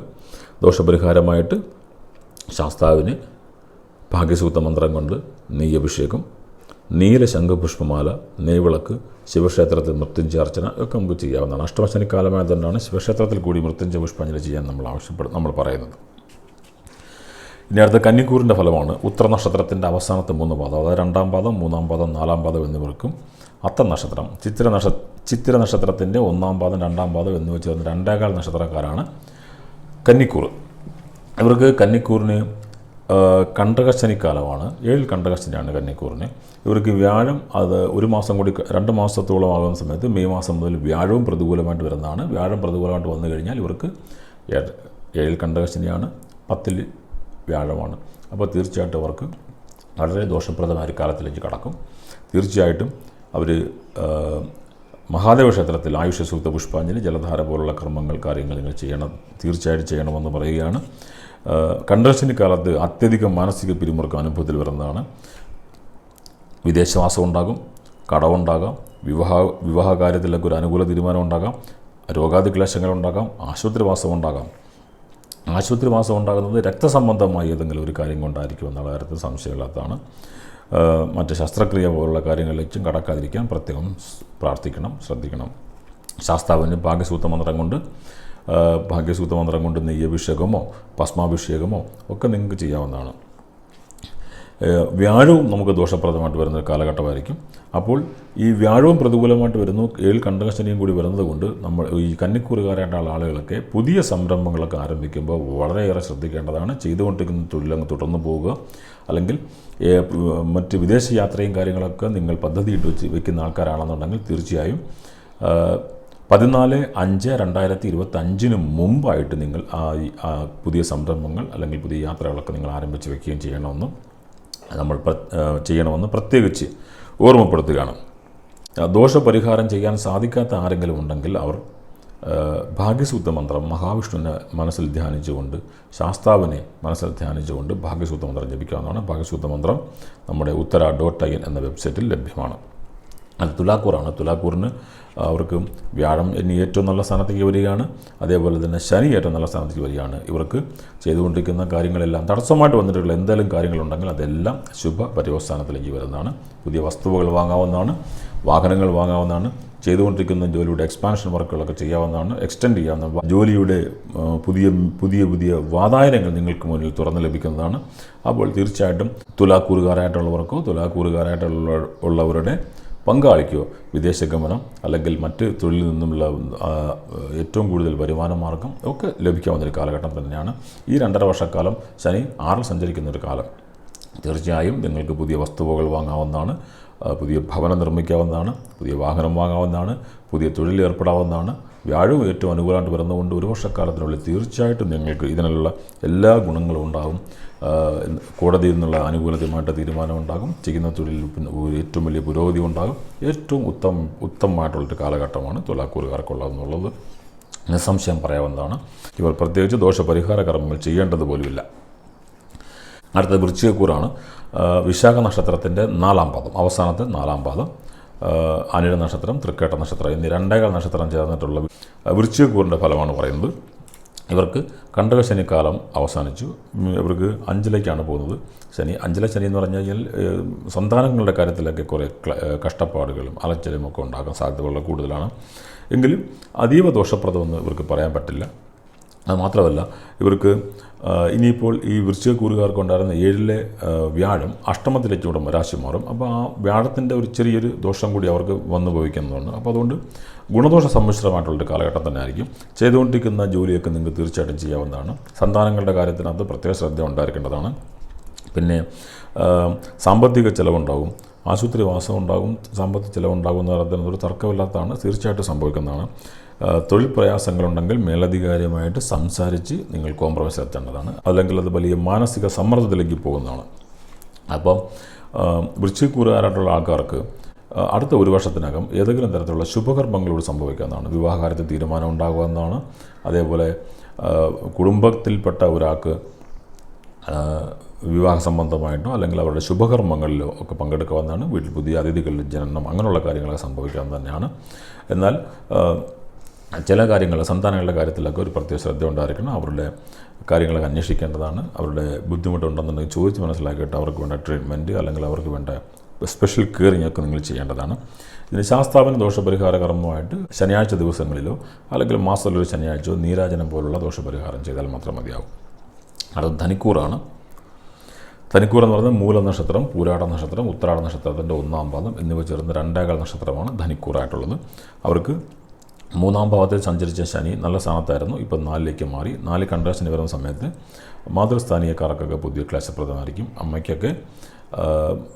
ദോഷപരിഹാരമായിട്ട് ശാസ്താവിന് ഭാഗ്യസൂക്ത മന്ത്രം കൊണ്ട് നെയ്യഭിഷേകം, നീല ശംഖുപുഷ്പമാല, നെയ്വിളക്ക്, ശിവക്ഷേത്രത്തിൽ മൃത്യുഞ്ജയ അർച്ചന ഒക്കെ നമുക്ക് ചെയ്യാവുന്നതാണ്. അഷ്ടമശനിക്കാലമായതുകൊണ്ടാണ് ശിവക്ഷേത്രത്തിൽ കൂടി മൃത്യുഞ്ജയ പുഷ്പാഞ്ജലി ചെയ്യാൻ നമ്മൾ പറയുന്നത്. ഇനി അടുത്ത കന്നിക്കൂറിൻ്റെ ഫലമാണ്. ഉത്തര നക്ഷത്രത്തിൻ്റെ അവസാനത്തെ 3 പാദം, അതായത് 2ാം പാദം, 3ാം പാദം, 4ാം പാദം എന്നിവർക്കും അത്തം നക്ഷത്രം, ചിത്തിര നക്ഷത്രത്തിൻ്റെ 1ാം പാദം, 2ാം പാദം എന്നിവ ചേർന്ന് 2.25 നക്ഷത്രക്കാരാണ് കന്നിക്കൂർ. ഇവർക്ക് കന്നിക്കൂറിന് കണ്ടകശനിക്കാലമാണ്. 7 കണ്ടകശനിയാണ് കന്നിക്കൂറിന്. ഇവർക്ക് വ്യാഴം അത് 1 മാസം കൂടി 2 മാസത്തോളം ആകുന്ന സമയത്ത് മെയ് മാസം മുതൽ വ്യാഴവും പ്രതികൂലമായിട്ട് വരുന്നതാണ്. വ്യാഴം പ്രതികൂലമായിട്ട് വന്നു കഴിഞ്ഞാൽ ഇവർക്ക് 7 കണ്ടകശനിയാണ്, 10ൽ വ്യാഴമാണ്. അപ്പോൾ തീർച്ചയായിട്ടും അവർക്ക് വളരെ ദോഷപ്രദമായ കാലത്തിലേക്ക് കടക്കും. തീർച്ചയായിട്ടും അവർ മഹാദേവ ക്ഷേത്രത്തിൽ ആയുഷ്യ സൂക്ത പുഷ്പാഞ്ജലി, ജലധാര പോലുള്ള കർമ്മങ്ങൾ കാര്യങ്ങൾ നിങ്ങൾ തീർച്ചയായിട്ടും ചെയ്യണമെന്ന് പറയുകയാണ്. കണ്ടകശനി കാലത്ത് അത്യധികം മാനസിക പിരിമുറുക്കം അനുഭവത്തിൽ വരുന്നതാണ്. വിദേശവാസം ഉണ്ടാകും, കടമുണ്ടാകാം, വിവാഹ കാര്യത്തിലൊക്കെ ഒരു അനുകൂല തീരുമാനം ഉണ്ടാകാം, രോഗാതി ക്ലേശങ്ങളുണ്ടാകാം, ആശുപത്രിവാസം ഉണ്ടാകാം. ആശുപത്രിവാസം ഉണ്ടാകുന്നത് രക്തസംബന്ധമായ ഏതെങ്കിലും ഒരു കാര്യം കൊണ്ടായിരിക്കും എന്നുള്ള കാര്യത്തിൽ സംശയമില്ലാത്തതാണ്. മറ്റ് ശസ്ത്രക്രിയ പോലുള്ള കാര്യങ്ങളിലേക്കും കടക്കാതിരിക്കാൻ പ്രത്യേകം പ്രാർത്ഥിക്കണം, ശ്രദ്ധിക്കണം. ശാസ്താവിന് ഭാഗ്യസൂക്ത മന്ത്രം കൊണ്ട് നെയ്യഭിഷേകമോ ഭസ്മാഭിഷേകമോ ഒക്കെ നിങ്ങൾക്ക് ചെയ്യാവുന്നതാണ്. വ്യാഴവും നമുക്ക് ദോഷപ്രദമായിട്ട് വരുന്ന കാലഘട്ടമായിരിക്കും. അപ്പോൾ ഈ വ്യാഴവും പ്രതികൂലമായിട്ട് വരുന്നു, 7 കണ്ടകശനിയും കൂടി വരുന്നത് കൊണ്ട് നമ്മൾ ഈ കന്നിക്കൂറുകാരായിട്ടുള്ള ആളുകളൊക്കെ പുതിയ സംരംഭങ്ങളൊക്കെ ആരംഭിക്കുമ്പോൾ വളരെയേറെ ശ്രദ്ധിക്കേണ്ടതാണ്. ചെയ്തുകൊണ്ടിരിക്കുന്ന തൊഴിലങ്ങ് തുടർന്ന് പോവുക. അല്ലെങ്കിൽ മറ്റ് വിദേശ യാത്രയും കാര്യങ്ങളൊക്കെ നിങ്ങൾ പദ്ധതിയിട്ട് വയ്ക്കുന്ന ആൾക്കാരാണെന്നുണ്ടെങ്കിൽ തീർച്ചയായും 14/5/2025 മുമ്പായിട്ട് നിങ്ങൾ പുതിയ സംരംഭങ്ങൾ അല്ലെങ്കിൽ പുതിയ യാത്രകളൊക്കെ നിങ്ങൾ ആരംഭിച്ച് വയ്ക്കുകയും ചെയ്യണമെന്ന് പ്രത്യേകിച്ച് ഓർമ്മപ്പെടുത്തുകയാണ്. ദോഷപരിഹാരം ചെയ്യാൻ സാധിക്കാത്ത ആരെങ്കിലും ഉണ്ടെങ്കിൽ അവർ ഭാഗ്യസൂക്ത മന്ത്രം മഹാവിഷ്ണുവിനെ മനസ്സിൽ ധ്യാനിച്ചുകൊണ്ട്, ശാസ്താവിനെ മനസ്സിൽ ധ്യാനിച്ചുകൊണ്ട് ഭാഗ്യസൂക്ത മന്ത്രം ജപിക്കാവുന്നതാണ്. ഭാഗ്യസൂക്ത മന്ത്രം നമ്മുടെ uttara.in എന്ന വെബ്സൈറ്റിൽ ലഭ്യമാണ്. അത് തുലാക്കൂറാണ്. തുലാക്കൂറിന് അവർക്ക് വ്യാഴം ഇനി ഏറ്റവും നല്ല സ്ഥാനത്തേക്ക് വരികയാണ്. അതേപോലെ തന്നെ ശനി ഏറ്റവും നല്ല സ്ഥാനത്തേക്ക് വരികയാണ്. ഇവർക്ക് ചെയ്തുകൊണ്ടിരിക്കുന്ന കാര്യങ്ങളെല്ലാം തടസ്സമായിട്ട് വന്നിട്ടുള്ള എന്തെങ്കിലും കാര്യങ്ങളുണ്ടെങ്കിൽ അതെല്ലാം ശുഭ പര്യവസ്ഥാനത്തിലേക്ക് വരുന്നതാണ്. പുതിയ വസ്തുവകൾ വാങ്ങാവുന്നതാണ്, വാഹനങ്ങൾ വാങ്ങാവുന്നതാണ്, ചെയ്തുകൊണ്ടിരിക്കുന്ന ജോലിയുടെ എക്സ്പാൻഷൻ വർക്കുകളൊക്കെ ചെയ്യാവുന്നതാണ്, എക്സ്റ്റെൻഡ് ചെയ്യാവുന്ന ജോലിയുടെ പുതിയ വാതായനങ്ങൾ നിങ്ങൾക്ക് മുന്നിൽ തുറന്നു ലഭിക്കുന്നതാണ്. അപ്പോൾ തീർച്ചയായിട്ടും തുലാക്കൂറുകാരായിട്ടുള്ളവരുടെ പങ്കാളിക്കോ വിദേശ ഗമനം അല്ലെങ്കിൽ മറ്റ് തൊഴിലിൽ നിന്നുമുള്ള ഏറ്റവും കൂടുതൽ വരുമാന മാർഗം ഒക്കെ ലഭിക്കാവുന്നൊരു കാലഘട്ടം തന്നെയാണ്. ഈ 2.5 വർഷക്കാലം ശനി 6ൽ സഞ്ചരിക്കുന്നൊരു കാലം. തീർച്ചയായും നിങ്ങൾക്ക് പുതിയ വസ്തുവകൾ വാങ്ങാവുന്നതാണ്, പുതിയ ഭവനം നിർമ്മിക്കാവുന്നതാണ്, പുതിയ വാഹനം വാങ്ങാവുന്നതാണ്, പുതിയ തൊഴിലിൽ ഏർപ്പെടാവുന്നതാണ്. വ്യാഴവും ഏറ്റവും അനുകൂലമായിട്ട് വരുന്നതുകൊണ്ട് 1 വർഷക്കാലത്തിനുള്ളിൽ തീർച്ചയായിട്ടും നിങ്ങൾക്ക് ഇതിനുള്ള എല്ലാ ഗുണങ്ങളും ഉണ്ടാകും. കോടതിയിൽ നിന്നുള്ള അനുകൂലമായിട്ട് തീരുമാനം ഉണ്ടാകും, ചെയ്യുന്ന തൊഴിലിൽ ഏറ്റവും വലിയ പുരോഗതി ഉണ്ടാകും. ഏറ്റവും ഉത്തമമായിട്ടുള്ളൊരു കാലഘട്ടമാണ് തുലാക്കൂറുകാർക്കുള്ളതെന്നുള്ളത് നിസ്സംശയം പറയാവുന്നതാണ്. ഇവർ പ്രത്യേകിച്ച് ദോഷപരിഹാര കർമ്മങ്ങൾ ചെയ്യേണ്ടത് പോലുമില്ല. അടുത്ത വൃശ്ചികക്കൂറാണ്. വിശാഖ നക്ഷത്രത്തിൻ്റെ 4ാം പാദം, അവസാനത്തെ 4ാം പാദം, അനിഴ നക്ഷത്രം, തൃക്കേട്ട നക്ഷത്രം എന്നീ 2.25 നക്ഷത്രം ചേർന്നിട്ടുള്ള വൃശ്ചികക്കൂറിൻ്റെ ഫലമാണ് പറയുന്നത്. ഇവർക്ക് കണ്ടകശനിക്കാലം അവസാനിച്ചു. ഇവർക്ക് 5ലേക്കാണ് പോകുന്നത് ശനി. 5ലെ ശനി എന്ന് പറഞ്ഞു കഴിഞ്ഞാൽ സന്താനങ്ങളുടെ കാര്യത്തിലൊക്കെ കുറേ കഷ്ടപ്പാടുകളും അലച്ചിലും ഒക്കെ ഉണ്ടാകാൻ സാധ്യതകൾ കൂടുതലാണ്. എങ്കിലും അതീവ ദോഷപ്രദമെന്ന് ഇവർക്ക് പറയാൻ പറ്റില്ല. അതുമാത്രമല്ല, ഇവർക്ക് ഇനിയിപ്പോൾ ഈ വൃശ്ചികക്കൂറുകാർക്ക് ഉണ്ടായിരുന്ന 7ലെ വ്യാഴം അഷ്ടമത്തിലേക്ക് കൂടെ രാശി മാറും. അപ്പോൾ ആ വ്യാഴത്തിൻ്റെ ഒരു ചെറിയൊരു ദോഷം കൂടി അവർക്ക് വന്നു ഭവിക്കുന്നതാണ്. അപ്പോൾ അതുകൊണ്ട് ഗുണദോഷ സമ്മിശ്രമായിട്ടുള്ളൊരു കാലഘട്ടം തന്നെ ആയിരിക്കും. ചെയ്തുകൊണ്ടിരിക്കുന്ന ജോലിയൊക്കെ നിങ്ങൾക്ക് തീർച്ചയായിട്ടും ചെയ്യാവുന്നതാണ്. സന്താനങ്ങളുടെ കാര്യത്തിനകത്ത് പ്രത്യേക ശ്രദ്ധ ഉണ്ടായിരിക്കേണ്ടതാണ്. പിന്നെ സാമ്പത്തിക ചിലവുണ്ടാകും, ആശുപത്രി വാസം ഉണ്ടാകും, സാമ്പത്തിക ചിലവുണ്ടാകും എന്ന് പറയുന്നത് ഒരു തർക്കമില്ലാത്തതാണ്, തീർച്ചയായിട്ടും സംഭവിക്കുന്നതാണ്. തൊഴിൽ പ്രയാസങ്ങളുണ്ടെങ്കിൽ മേലധികാരിയുമായിട്ട് സംസാരിച്ച് നിങ്ങൾ കോംപ്രമൈസ് എത്തേണ്ടതാണ്. അല്ലെങ്കിൽ അത് വലിയ മാനസിക സമ്മർദ്ദത്തിലേക്ക് പോകുന്നതാണ്. അപ്പം വൃശ്ചികക്കൂറുകാരായിട്ടുള്ള ആൾക്കാർക്ക് അടുത്ത ഒരു വർഷത്തിനകം ഏതെങ്കിലും തരത്തിലുള്ള ശുഭകർമ്മങ്ങളോട് സംഭവിക്കാവുന്നതാണ്. വിവാഹകാര്യത്തിൽ തീരുമാനം ഉണ്ടാകുമെന്നാണ്. അതേപോലെ കുടുംബത്തിൽപ്പെട്ട ഒരാൾക്ക് വിവാഹ സംബന്ധമായിട്ടോ അല്ലെങ്കിൽ അവരുടെ ശുഭകർമ്മങ്ങളിലോ ഒക്കെ പങ്കെടുക്കാവുന്നതാണ്. വീട്ടിൽ പുതിയ അതിഥികളുടെ ജനനം അങ്ങനെയുള്ള കാര്യങ്ങളൊക്കെ സംഭവിക്കാവുന്ന തന്നെയാണ്. എന്നാൽ ചില കാര്യങ്ങൾ സന്താനങ്ങളുടെ കാര്യത്തിലൊക്കെ ഒരു പ്രത്യേക ശ്രദ്ധ ഉണ്ടായിരിക്കണം. അവരുടെ കാര്യങ്ങളൊക്കെ അന്വേഷിക്കേണ്ടതാണ്. അവരുടെ ബുദ്ധിമുട്ടുണ്ടെന്നുണ്ടെങ്കിൽ ചോദിച്ച് മനസ്സിലാക്കിയിട്ട് അവർക്ക് വേണ്ട ട്രീറ്റ്മെൻറ്റ് അല്ലെങ്കിൽ അവർക്ക് വേണ്ട സ്പെഷ്യൽ കെയറിംഗ് ഒക്കെ നിങ്ങൾ ചെയ്യേണ്ടതാണ്. ഇതിന് ശാസ്താപന ദോഷപരിഹാര കർമ്മമായിട്ട് ശനിയാഴ്ച ദിവസങ്ങളിലോ അല്ലെങ്കിൽ മാസത്തിലൊരു ശനിയാഴ്ചയോ നീരാജനം പോലുള്ള ദോഷപരിഹാരം ചെയ്താൽ മാത്രം മതിയാവും. അടുത്ത ധനിക്കൂറാണ്. ധനിക്കൂർ എന്ന് പറയുന്നത് മൂല നക്ഷത്രം, പൂരാട നക്ഷത്രം, ഉത്രാട നക്ഷത്രത്തിൻ്റെ 1-ാം പാദം എന്നിവ ചേർന്ന് 2 നക്ഷത്രമാണ് ധനിക്കൂറായിട്ടുള്ളത്. അവർക്ക് 3-ാം ഭാവത്തിൽ സഞ്ചരിച്ച ശനി നല്ല സ്ഥാനത്തായിരുന്നു. ഇപ്പം 4ലേക്ക് മാറി. 4 കണ്ടശനി വരുന്ന സമയത്ത് മാതൃസ്ഥാനീയക്കാർക്കൊക്കെ പുതിയ ക്ലേശപ്രദമായിരിക്കും. അമ്മയ്ക്കൊക്കെ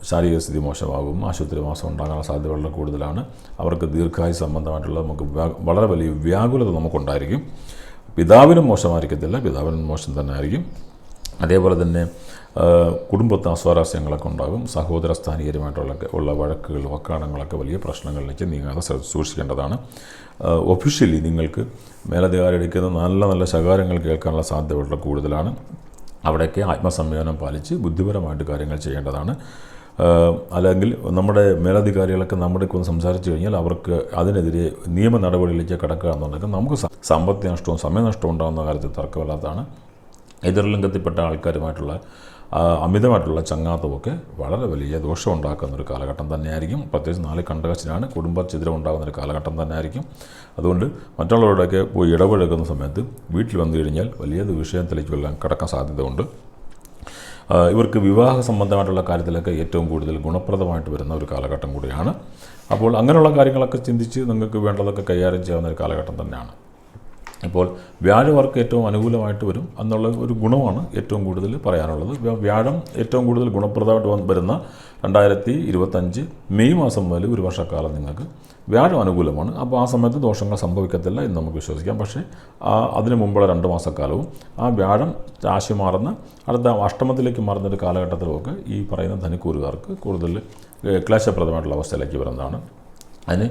ശാരീരിക സ്ഥിതി മോശമാകും, ആശുപത്രി വാസം ഉണ്ടാകാനുള്ള സാധ്യത വളരെ കൂടുതലാണ്. അവർക്ക് ദീർഘായുസ് സംബന്ധമായിട്ടുള്ള നമുക്ക് വളരെ വലിയ വ്യാകുലത നമുക്കുണ്ടായിരിക്കും. പിതാവിനും മോശമായിരിക്കത്തില്ല, പിതാവിനും മോശം തന്നെ ആയിരിക്കും. അതേപോലെ തന്നെ കുടുംബത്തെ അസ്വാരസ്യങ്ങളൊക്കെ ഉണ്ടാകും. സഹോദര സ്ഥാനീയരുമായിട്ടുള്ള വഴക്കുകൾ വക്കാണങ്ങളൊക്കെ വലിയ പ്രശ്നങ്ങളിലേക്ക് നീങ്ങാതെ സൂക്ഷിക്കേണ്ടതാണ്. ഒഫീഷ്യലി നിങ്ങൾക്ക് മേലധികാരി എടുക്കുന്ന നല്ല നല്ല ശകാരങ്ങൾ കേൾക്കാനുള്ള സാധ്യത വളരെ കൂടുതലാണ്. അവിടെയൊക്കെ ആത്മസംയമനം പാലിച്ച് ബുദ്ധിപരമായിട്ട് കാര്യങ്ങൾ ചെയ്യേണ്ടതാണ്. അല്ലെങ്കിൽ നമ്മുടെ മേലധികാരികളൊക്കെ നമ്മുടെ ഒന്ന് സംസാരിച്ചു കഴിഞ്ഞാൽ അവർക്ക് അതിനെതിരെ നിയമ നടപടികളിലേക്ക് കടക്കുക എന്നുണ്ടെങ്കിൽ നമുക്ക് സാമ്പത്തിക നഷ്ടവും സമയനഷ്ടവും ഉണ്ടാകുന്ന കാര്യത്തിൽ തർക്കമില്ലാത്തതാണ്. എതിർലിംഗത്തിൽപ്പെട്ട ആൾക്കാരുമായിട്ടുള്ള അമിതമായിട്ടുള്ള ചങ്ങാത്തമൊക്കെ വളരെ വലിയ ദോഷം ഉണ്ടാക്കുന്നൊരു കാലഘട്ടം തന്നെയായിരിക്കും. പ്രത്യേകിച്ച് 4 കണ്ടകശനാണ്, കുടുംബ ഛിദ്രം ഉണ്ടാകുന്നൊരു കാലഘട്ടം തന്നെയായിരിക്കും. അതുകൊണ്ട് മറ്റുള്ളവരുടെയൊക്കെ പോയി ഇടപഴകുന്ന സമയത്ത് വീട്ടിൽ വന്നു കഴിഞ്ഞാൽ വലിയ വിഷയത്തിലേക്ക് എല്ലാം കടക്കാൻ സാധ്യതയുണ്ട്. ഇവർക്ക് വിവാഹ സംബന്ധമായിട്ടുള്ള കാര്യത്തിലൊക്കെ ഏറ്റവും കൂടുതൽ ഗുണപ്രദമായിട്ട് വരുന്ന ഒരു കാലഘട്ടം കൂടിയാണ്. അപ്പോൾ അങ്ങനെയുള്ള കാര്യങ്ങളൊക്കെ ചിന്തിച്ച് നിങ്ങൾക്ക് വേണ്ടതൊക്കെ കൈകാര്യം ചെയ്യാവുന്ന ഒരു കാലഘട്ടം തന്നെയാണ്. ഇപ്പോൾ വ്യാഴവർക്ക് ഏറ്റവും അനുകൂലമായിട്ട് വരും എന്നുള്ള ഒരു ഗുണമാണ് ഏറ്റവും കൂടുതൽ പറയാനുള്ളത്. വ്യാഴം ഏറ്റവും കൂടുതൽ ഗുണപ്രദമായിട്ട് വരുന്ന 2025 മെയ് മാസം മുതൽ ഒരു വർഷക്കാലം നിങ്ങൾക്ക് വ്യാഴം അനുകൂലമാണ്. അപ്പോൾ ആ സമയത്ത് ദോഷങ്ങൾ സംഭവിക്കത്തില്ല എന്ന് നമുക്ക് വിശ്വസിക്കാം. പക്ഷേ അതിന് മുമ്പുള്ള 2 മാസക്കാലവും ആ വ്യാഴം രാശി മാറുന്ന അടുത്ത അഷ്ടമത്തിലേക്ക് മാറുന്നൊരു കാലഘട്ടത്തിലുമൊക്കെ ഈ പറയുന്ന ധനിക്കൂറുകാർക്ക് കൂടുതൽ ക്ലേശപ്രദമായിട്ടുള്ള അവസ്ഥയിലേക്ക് വരുന്നതാണ്. അതിന്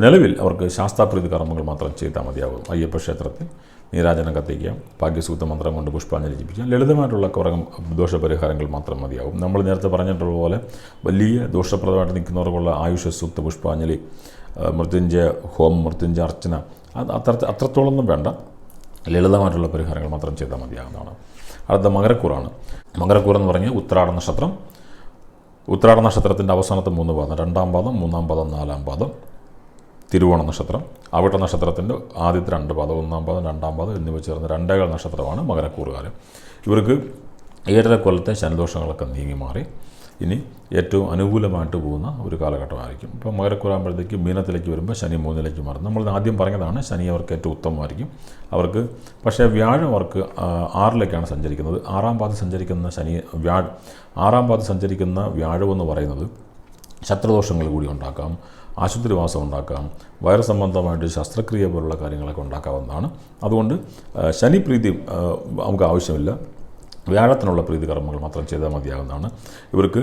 നിലവിൽ അവർക്ക് ശാസ്താപ്രീതി കർമ്മങ്ങൾ മാത്രം ചെയ്താൽ മതിയാകും. അയ്യപ്പ ക്ഷേത്രത്തിൽ നീരാജനം കത്തിക്കുക, ഭാഗ്യസൂക്ത മന്ത്രം കൊണ്ട് പുഷ്പാഞ്ജലി ജപിക്കുക, ലളിതമായിട്ടുള്ള കുറേ ദോഷപരിഹാരങ്ങൾ മാത്രം മതിയാകും. നമ്മൾ നേരത്തെ പറഞ്ഞിട്ടുള്ള പോലെ വലിയ ദോഷപ്രദമായിട്ട് നിൽക്കുന്നവർക്കുള്ള ആയുഷ സൂക്ത പുഷ്പാഞ്ജലി, മൃത്യുഞ്ജയ ഹോമം, മൃത്യുഞ്ജയ അർച്ചന അത്രത്തോളൊന്നും വേണ്ട. ലളിതമായിട്ടുള്ള പരിഹാരങ്ങൾ മാത്രം ചെയ്താൽ മതിയാകുന്നതാണ്. അടുത്ത മകരക്കൂറാണ്. മകരക്കൂർ എന്ന് പറഞ്ഞാൽ ഉത്രാട നക്ഷത്രം. ഉത്രാട നക്ഷത്രത്തിൻ്റെ അവസാനത്തെ 3 പാദം, 2-ാം പാദം, 3-ാം പാദം, 4-ാം പാദം. തിരുവോണ നക്ഷത്രം. അവിട്ട നക്ഷത്രത്തിൻ്റെ ആദ്യത്തെ 2 പാദം, 1-ാം പാദം, 2-ാം പാദം എന്നിവ ചേർന്ന് 2 നക്ഷത്രമാണ് മകരക്കൂറുകാർ. ഇവർക്ക് 7.5 കൊല്ലത്തെ ശനിദോഷങ്ങളൊക്കെ നീങ്ങി മാറി ഇനി ഏറ്റവും അനുകൂലമായിട്ട് പോകുന്ന ഒരു കാലഘട്ടമായിരിക്കും. ഇപ്പോൾ മകരക്കൂറാകുമ്പോഴത്തേക്ക് മീനത്തിലേക്ക് വരുമ്പോൾ ശനി 3ലേക്ക് മാറും. നമ്മൾ ആദ്യം പറഞ്ഞതാണ് ശനി അവർക്ക് ഏറ്റവും ഉത്തമമായിരിക്കും. അവർക്ക് പക്ഷേ വ്യാഴം അവർക്ക് 6ലേക്കാണ് സഞ്ചരിക്കുന്നത്. 6-ാം പാദം സഞ്ചരിക്കുന്ന വ്യാഴം 6-ാം പാദം സഞ്ചരിക്കുന്ന വ്യാഴമെന്ന് പറയുന്നത് ശത്രുദോഷങ്ങൾ കൂടി ഉണ്ടാക്കാം, ആശുപത്രിവാസം ഉണ്ടാക്കാം, വൈറസ് സംബന്ധമായിട്ട് ശസ്ത്രക്രിയ പോലുള്ള കാര്യങ്ങളൊക്കെ ഉണ്ടാക്കാവുന്നതാണ്. അതുകൊണ്ട് ശനി പ്രീതി നമുക്ക് ആവശ്യമില്ല. വ്യാഴത്തിനുള്ള പ്രീതി കർമ്മങ്ങൾ മാത്രം ചെയ്താൽ മതിയാകുന്നതാണ്. ഇവർക്ക്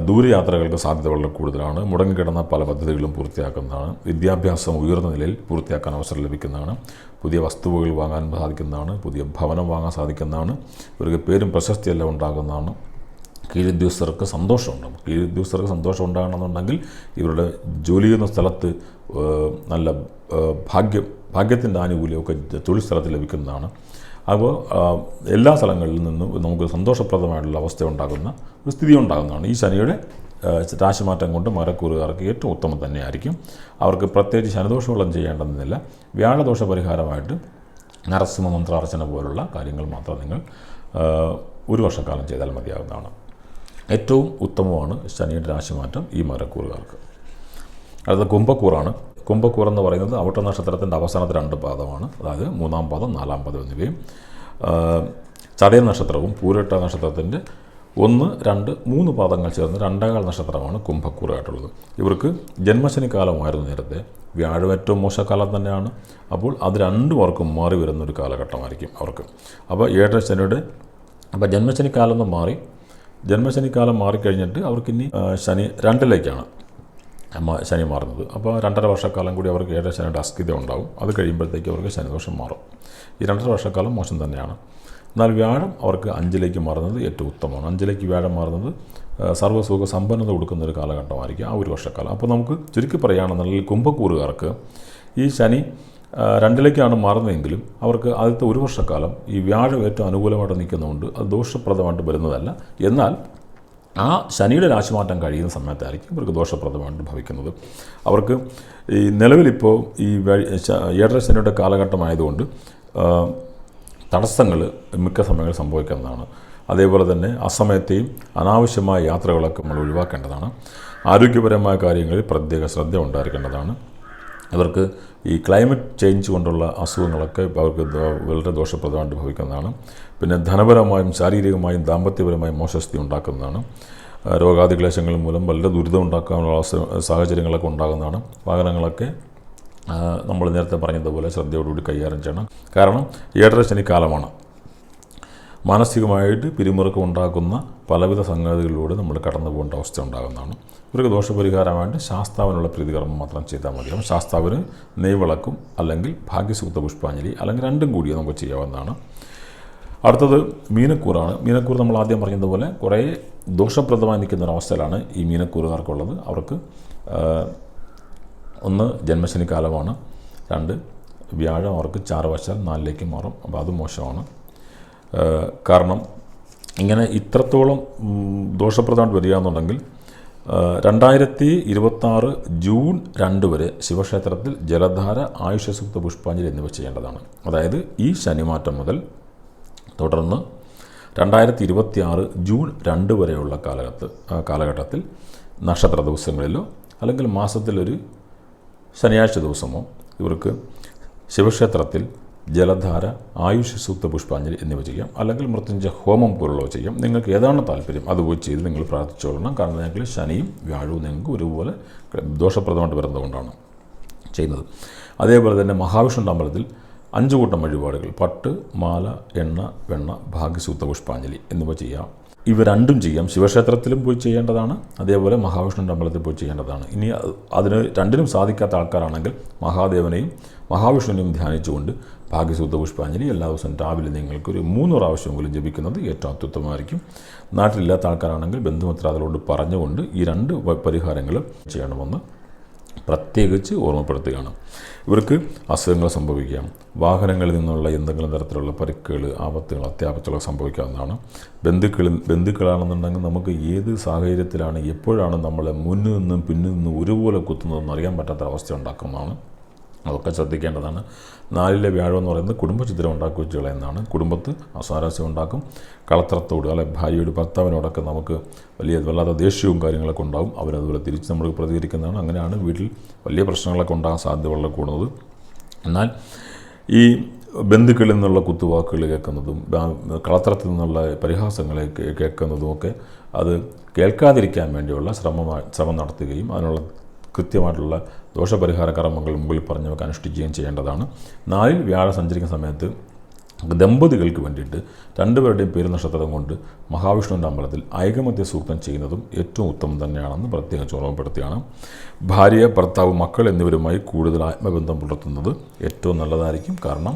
ദൂരയാത്രകൾക്ക് സാധ്യത വളരെ കൂടുതലാണ്. മുടങ്ങിക്കിടന്ന പല പദ്ധതികളും പൂർത്തിയാക്കുന്നതാണ്. വിദ്യാഭ്യാസം ഉയർന്ന നിലയിൽ പൂർത്തിയാക്കാൻ അവസരം ലഭിക്കുന്നതാണ്. പുതിയ വസ്തുവകൾ വാങ്ങാൻ സാധിക്കുന്നതാണ്. പുതിയ ഭവനം വാങ്ങാൻ സാധിക്കുന്നതാണ്. ഇവർക്ക് പേരും പ്രശസ്തിയെല്ലാം ഉണ്ടാകുന്നതാണ്. കീഴുദ്യോഗസ്ഥർക്ക് സന്തോഷമുണ്ടാകും. കീഴുദ്യോഗസ്ഥർക്ക് സന്തോഷം ഉണ്ടാകണമെന്നുണ്ടെങ്കിൽ ഇവരുടെ ജോലി ചെയ്യുന്ന സ്ഥലത്ത് നല്ല ഭാഗ്യത്തിൻ്റെ ആനുകൂല്യമൊക്കെ തൊഴിൽ സ്ഥലത്ത് ലഭിക്കുന്നതാണ്. അപ്പോൾ എല്ലാ സ്ഥലങ്ങളിൽ നിന്നും നമുക്ക് സന്തോഷപ്രദമായിട്ടുള്ള അവസ്ഥ ഉണ്ടാകുന്ന ഒരു സ്ഥിതി ഉണ്ടാകുന്നതാണ്. ഈ ശനിയുടെ രാശിമാറ്റം കൊണ്ട് മകരക്കൂറുകാർക്ക് ഏറ്റവും ഉത്തമം തന്നെയായിരിക്കും. അവർക്ക് പ്രത്യേകിച്ച് ശനിദോഷങ്ങളും ചെയ്യേണ്ടതെന്നില്ല. വ്യാഴദോഷ പരിഹാരമായിട്ട് നരസിംഹ മന്ത്രാർച്ചന പോലുള്ള കാര്യങ്ങൾ മാത്രം നിങ്ങൾ ഒരു വർഷക്കാലം ചെയ്താൽ മതിയാകുന്നതാണ്. ഏറ്റവും ഉത്തമമാണ് ശനിയുടെ രാശിമാറ്റം ഈ മകരക്കൂറുകാർക്ക്. അടുത്ത കുംഭക്കൂറാണ്. കുംഭക്കൂർ എന്ന് പറയുന്നത് അവിട്ട നക്ഷത്രത്തിൻ്റെ അവസാനത്തെ 2 പാദമാണ്. അതായത് 3-ാം പാദം 4-ാം പാദം എന്നിവയും ചതയ നക്ഷത്രവും പൂരട്ട നക്ഷത്രത്തിൻ്റെ 1, 2, 3 പാദങ്ങൾ ചേർന്ന് 2-കാൽ നക്ഷത്രമാണ് കുംഭക്കൂറായിട്ടുള്ളത്. ഇവർക്ക് ജന്മശനി കാലമായിരുന്നു നേരത്തെ. വ്യാഴം ഏറ്റവും മോശക്കാലം തന്നെയാണ്. അപ്പോൾ അത് രണ്ടും അവർക്കും മാറി വരുന്നൊരു കാലഘട്ടമായിരിക്കും അവർക്ക്. അപ്പോൾ 7 ശനിയുടെ ജന്മശനിക്കാലം ഒന്ന് മാറി, ജന്മശനിക്കാലം മാറിക്കഴിഞ്ഞിട്ട് അവർക്കിനി ശനി 2-ലേക്കാണ് ശനി മാറുന്നത്. അപ്പോൾ 2.5 വർഷക്കാലം കൂടി അവർക്ക് 7 ശനിയുടെ അസ്ഥിത ഉണ്ടാവും. അത് കഴിയുമ്പോഴത്തേക്ക് അവർക്ക് ശനിദോഷം മാറും. ഈ 2.5 വർഷക്കാലം മോശം തന്നെയാണ്. എന്നാൽ വ്യാഴം അവർക്ക് 5-ലേക്ക് മാറുന്നത് ഏറ്റവും ഉത്തമമാണ്. 5-ലേക്ക് വ്യാഴം മാറുന്നത് സർവ്വസുഖ സമ്പന്നത കൊടുക്കുന്നൊരു കാലഘട്ടമായിരിക്കും ആ ഒരു വർഷക്കാലം. അപ്പോൾ നമുക്ക് ചുരുക്കി പറയുകയാണെന്നുണ്ടെങ്കിൽ കുംഭക്കൂറുകാർക്ക് ഈ ശനി 2-ലേക്കാണ് മാറുന്നതെങ്കിലും അവർക്ക് ആദ്യത്തെ ഒരു വർഷക്കാലം ഈ വ്യാഴം ഏറ്റവും അനുകൂലമായിട്ട് നിൽക്കുന്നതുകൊണ്ട് അത് ദോഷപ്രദമായിട്ട് വരുന്നതല്ല. എന്നാൽ ആ ശനിയുടെ രാശിമാറ്റം കഴിയുന്ന സമയത്തായിരിക്കും ഇവർക്ക് ദോഷപ്രദമായിട്ട് ഭവിക്കുന്നത്. അവർക്ക് ഈ നിലവിലിപ്പോൾ ഈ 7 ശനിയുടെ കാലഘട്ടമായതുകൊണ്ട് തടസ്സങ്ങൾ മിക്ക സമയങ്ങളിൽ സംഭവിക്കുന്നതാണ്. അതേപോലെ തന്നെ അസമയത്തെയും അനാവശ്യമായ യാത്രകളൊക്കെ നമ്മൾ ഒഴിവാക്കേണ്ടതാണ്. ആരോഗ്യപരമായ കാര്യങ്ങളിൽ പ്രത്യേക ശ്രദ്ധ ഉണ്ടായിരിക്കേണ്ടതാണ്. ഇവർക്ക് ഈ ക്ലൈമറ്റ് ചേഞ്ച് കൊണ്ടുള്ള അസുഖങ്ങളൊക്കെ അവർക്ക് വളരെ ദോഷപ്രദമായിട്ട് ഭവിക്കുന്നതാണ്. പിന്നെ ധനപരമായും ശാരീരികമായും ദാമ്പത്യപരമായും മോശസ്ഥിതി ഉണ്ടാക്കുന്നതാണ്. രോഗാതിക്ലേശങ്ങൾ മൂലം വളരെ ദുരിതം ഉണ്ടാക്കാനുള്ള സാഹചര്യങ്ങളൊക്കെ ഉണ്ടാകുന്നതാണ്. വാഹനങ്ങളൊക്കെ നമ്മൾ നേരത്തെ പറഞ്ഞതുപോലെ ശ്രദ്ധയോടുകൂടി കൈകാര്യം ചെയ്യണം. കാരണം 7 ശനിക്കാലമാണ്. മാനസികമായിട്ട് പിരിമുറുക്കം ഉണ്ടാക്കുന്ന പലവിധ സംഗതികളിലൂടെ നമ്മൾ കടന്നു പോകേണ്ട അവസ്ഥ ഉണ്ടാകുന്നതാണ്. ഇവർക്ക് ദോഷപരിഹാരമായിട്ട് ശാസ്താവിനുള്ള പ്രീതികർമ്മം മാത്രം ചെയ്താൽ മതിയാവും. ശാസ്താവിന് നെയ്വിളക്കും അല്ലെങ്കിൽ ഭാഗ്യസൂക്ത പുഷ്പാഞ്ജലി അല്ലെങ്കിൽ രണ്ടും കൂടി നമുക്ക് ചെയ്യാവുന്നതാണ്. അടുത്തത് മീനക്കൂറാണ്. മീനക്കൂർ നമ്മൾ ആദ്യം പറഞ്ഞതുപോലെ കുറേ ദോഷപ്രദമായി നിൽക്കുന്ന ഒരവസ്ഥയിലാണ് ഈ മീനക്കൂറുകാർക്കുള്ളത്. അവർക്ക് 1 ജന്മശനി കാലമാണ്, 2 വ്യാഴം അവർക്ക് ചാരവശാൽ 4-ലേക്ക് മാറും. അപ്പോൾ അത് മോശമാണ്. കാരണം ഇങ്ങനെ ഇത്രത്തോളം ദോഷപ്രദമായിട്ട് വരികയാണെന്നുണ്ടെങ്കിൽ 2026 ജൂൺ 2 വരെ ശിവക്ഷേത്രത്തിൽ ജലധാര, ആയുഷസൂക്ത പുഷ്പാഞ്ജലി എന്നിവ ചെയ്യേണ്ടതാണ്. അതായത് ഈ ശനിമാറ്റം മുതൽ തുടർന്ന് 2026 ജൂൺ 2 വരെയുള്ള കാലഘട്ടത്തിൽ നക്ഷത്ര ദിവസങ്ങളിലോ അല്ലെങ്കിൽ മാസത്തിലൊരു ശനിയാഴ്ച ദിവസമോ ഇവർക്ക് ശിവക്ഷേത്രത്തിൽ ജലധാര, ആയുഷ് സൂക്ത പുഷ്പാഞ്ജലി എന്നിവ ചെയ്യാം. അല്ലെങ്കിൽ മൃത്യുഞ്ജയ ഹോമം പോലുള്ളവ ചെയ്യാം. നിങ്ങൾക്ക് ഏതാണ് താല്പര്യം അതുപോയി ചെയ്ത് നിങ്ങൾ പ്രാർത്ഥിച്ചുകൊള്ളണം. കാരണം ഞങ്ങൾ ശനിയും വ്യാഴവും നിങ്ങൾക്ക് ഒരുപോലെ ദോഷപ്രദമായിട്ട് വരുന്നതുകൊണ്ടാണ് ചെയ്യുന്നത്. അതേപോലെ തന്നെ മഹാവിഷ്ണുവിൻ്റെ അമ്പലത്തിൽ 5 കൂട്ടം വഴിപാടുകൾ, പട്ട്, മാല, എണ്ണ, വെണ്ണ, ഭാഗ്യസൂക്ത പുഷ്പാഞ്ജലി എന്നിവ ചെയ്യാം. ഇവ രണ്ടും ചെയ്യാം. ശിവക്ഷേത്രത്തിലും പോയി ചെയ്യേണ്ടതാണ്, അതേപോലെ മഹാവിഷ്ണുവിൻ്റെ അമ്പലത്തിൽ പോയി ചെയ്യേണ്ടതാണ്. ഇനി അതിന് രണ്ടിനും സാധിക്കാത്ത ആൾക്കാരാണെങ്കിൽ മഹാദേവനെയും മഹാവിഷ്ണുവിനെയും ധ്യാനിച്ചുകൊണ്ട് ഭാഗ്യസൂക്ത പുഷ്പാഞ്ജലി എല്ലാ ദിവസവും രാവിലെ നിങ്ങൾക്കൊരു 3 പ്രാവശ്യമെങ്കിലും ജപിക്കുന്നത് ഏറ്റവും അത്യുത്തമമായിരിക്കും. നാട്ടിലില്ലാത്ത ആൾക്കാരാണെങ്കിൽ ബന്ധുമിത്രാദികളോട് പറഞ്ഞുകൊണ്ട് ഈ 2 പരിഹാരങ്ങൾ ചെയ്യണമെന്ന് പ്രത്യേകിച്ച് ഓർമ്മപ്പെടുത്തുകയാണ്. ഇവർക്ക് അസുഖങ്ങൾ സംഭവിക്കാം. വാഹനങ്ങളിൽ നിന്നുള്ള എന്തെങ്കിലും തരത്തിലുള്ള പരിക്കുകൾ, ആപത്തുകൾ, അത്യാപത്തുകൾ സംഭവിക്കാവുന്നതാണ്. ബന്ധുക്കളാണെന്നുണ്ടെങ്കിൽ നമുക്ക് ഏത് സാഹചര്യത്തിലാണ് എപ്പോഴാണ് നമ്മളെ മുന്നിൽ നിന്നും പിന്നിൽ നിന്നും ഒരുപോലെ കുത്തുന്നതെന്ന് അറിയാൻ പറ്റാത്ത അവസ്ഥ ഉണ്ടാക്കുന്നതാണ്. അതൊക്കെ ശ്രദ്ധിക്കേണ്ടതാണ്. 4-ലെ വ്യാഴം എന്ന് പറയുന്നത് കുടുംബചിത്രം ഉണ്ടാക്കി വെച്ച് കളയുന്നതാണ്. കുടുംബത്ത് അസ്വാരസ്യം ഉണ്ടാക്കും. കളത്രത്തോട് അല്ലെങ്കിൽ ഭാര്യയോട് ഭർത്താവിനോടൊക്കെ നമുക്ക് വല്ലാത്ത ദേഷ്യവും കാര്യങ്ങളൊക്കെ ഉണ്ടാകും. അവരതുപോലെ തിരിച്ച് നമ്മൾ പ്രതികരിക്കുന്നതാണ്. അങ്ങനെയാണ് വീട്ടിൽ വലിയ പ്രശ്നങ്ങളൊക്കെ ഉണ്ടാകാൻ സാധ്യത വളരെ കൂടുന്നത്. എന്നാൽ ഈ ബന്ധുക്കളിൽ നിന്നുള്ള കുത്തുവാക്കുകൾ കേൾക്കുന്നതും കളത്രത്തിൽ നിന്നുള്ള പരിഹാസങ്ങളെ കേൾക്കുന്നതുമൊക്കെ അത് കേൾക്കാതിരിക്കാൻ വേണ്ടിയുള്ള ശ്രമം നടത്തുകയും അതിനുള്ള കൃത്യമായിട്ടുള്ള ദോഷപരിഹാര കർമ്മങ്ങൾ മുമ്പിൽ പറഞ്ഞവർക്ക് അനുഷ്ഠിക്കുകയും ചെയ്യേണ്ടതാണ്. 4-ൽ വ്യാഴം സഞ്ചരിക്കുന്ന സമയത്ത് ദമ്പതികൾക്ക് വേണ്ടിയിട്ട് 2 പേരുടെയും പേര് നക്ഷത്രം കൊണ്ട് മഹാവിഷ്ണുവിൻ്റെ അമ്പലത്തിൽ ഐകമത്യ സൂക്തം ചെയ്യുന്നതും ഏറ്റവും ഉത്തമം തന്നെയാണെന്ന് പ്രത്യേകം ഓർമ്മപ്പെടുത്തുകയാണ്. ഭാര്യ, ഭർത്താവ്, മക്കൾ എന്നിവരുമായി കൂടുതൽ ആത്മബന്ധം പുലർത്തുന്നത് ഏറ്റവും നല്ലതായിരിക്കും. കാരണം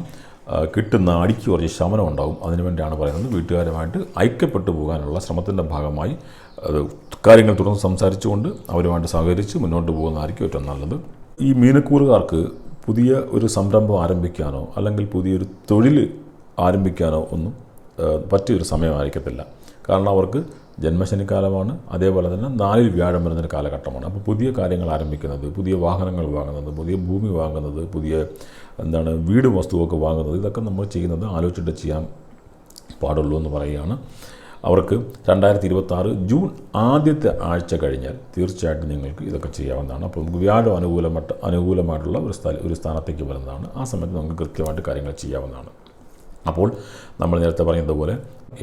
കിട്ടുന്ന അടിക്ക് കുറച്ച് ശമനം ഉണ്ടാകും. അതിനുവേണ്ടിയാണ് പറയുന്നത് വീട്ടുകാരുമായിട്ട് ഐക്യപ്പെട്ടു പോകാനുള്ള ശ്രമത്തിൻ്റെ ഭാഗമായി കാര്യങ്ങൾ തുടർന്ന് സംസാരിച്ചുകൊണ്ട് അവരുമായിട്ട് സഹകരിച്ച് മുന്നോട്ട് പോകുന്നതായിരിക്കും ഏറ്റവും നല്ലത്. ഈ മീനക്കൂറുകാർക്ക് പുതിയ ഒരു സംരംഭം ആരംഭിക്കാനോ അല്ലെങ്കിൽ പുതിയൊരു തൊഴിൽ ആരംഭിക്കാനോ ഒന്നും പറ്റിയൊരു സമയമായിരിക്കത്തില്ല. കാരണം അവർക്ക് ജന്മശനിക്കാലമാണ്, അതേപോലെ തന്നെ 4 വ്യാഴം വരുന്നൊരു കാലഘട്ടമാണ്. അപ്പോൾ പുതിയ കാര്യങ്ങൾ ആരംഭിക്കുന്നത്, പുതിയ വാഹനങ്ങൾ വാങ്ങുന്നത്, പുതിയ ഭൂമി വാങ്ങുന്നത്, പുതിയ വീട് വസ്തുവൊക്കെ വാങ്ങുന്നത്, ഇതൊക്കെ നമ്മൾ ചെയ്യുന്നത് ആലോചിച്ചിട്ട് ചെയ്യാൻ പാടുള്ളൂ എന്ന് പറയുകയാണ്. അവർക്ക് 2026 ജൂൺ ആദ്യത്തെ ആഴ്ച കഴിഞ്ഞാൽ തീർച്ചയായിട്ടും നിങ്ങൾക്ക് ഇതൊക്കെ ചെയ്യാവുന്നതാണ്. അപ്പോൾ നമുക്ക് വ്യാഴം അനുകൂലമായിട്ടുള്ള ഒരു സ്ഥാനത്തേക്ക് വരുന്നതാണ്. ആ സമയത്ത് നമുക്ക് കൃത്യമായിട്ട് കാര്യങ്ങൾ ചെയ്യാവുന്നതാണ്. അപ്പോൾ നമ്മൾ നേരത്തെ പറയുന്നതുപോലെ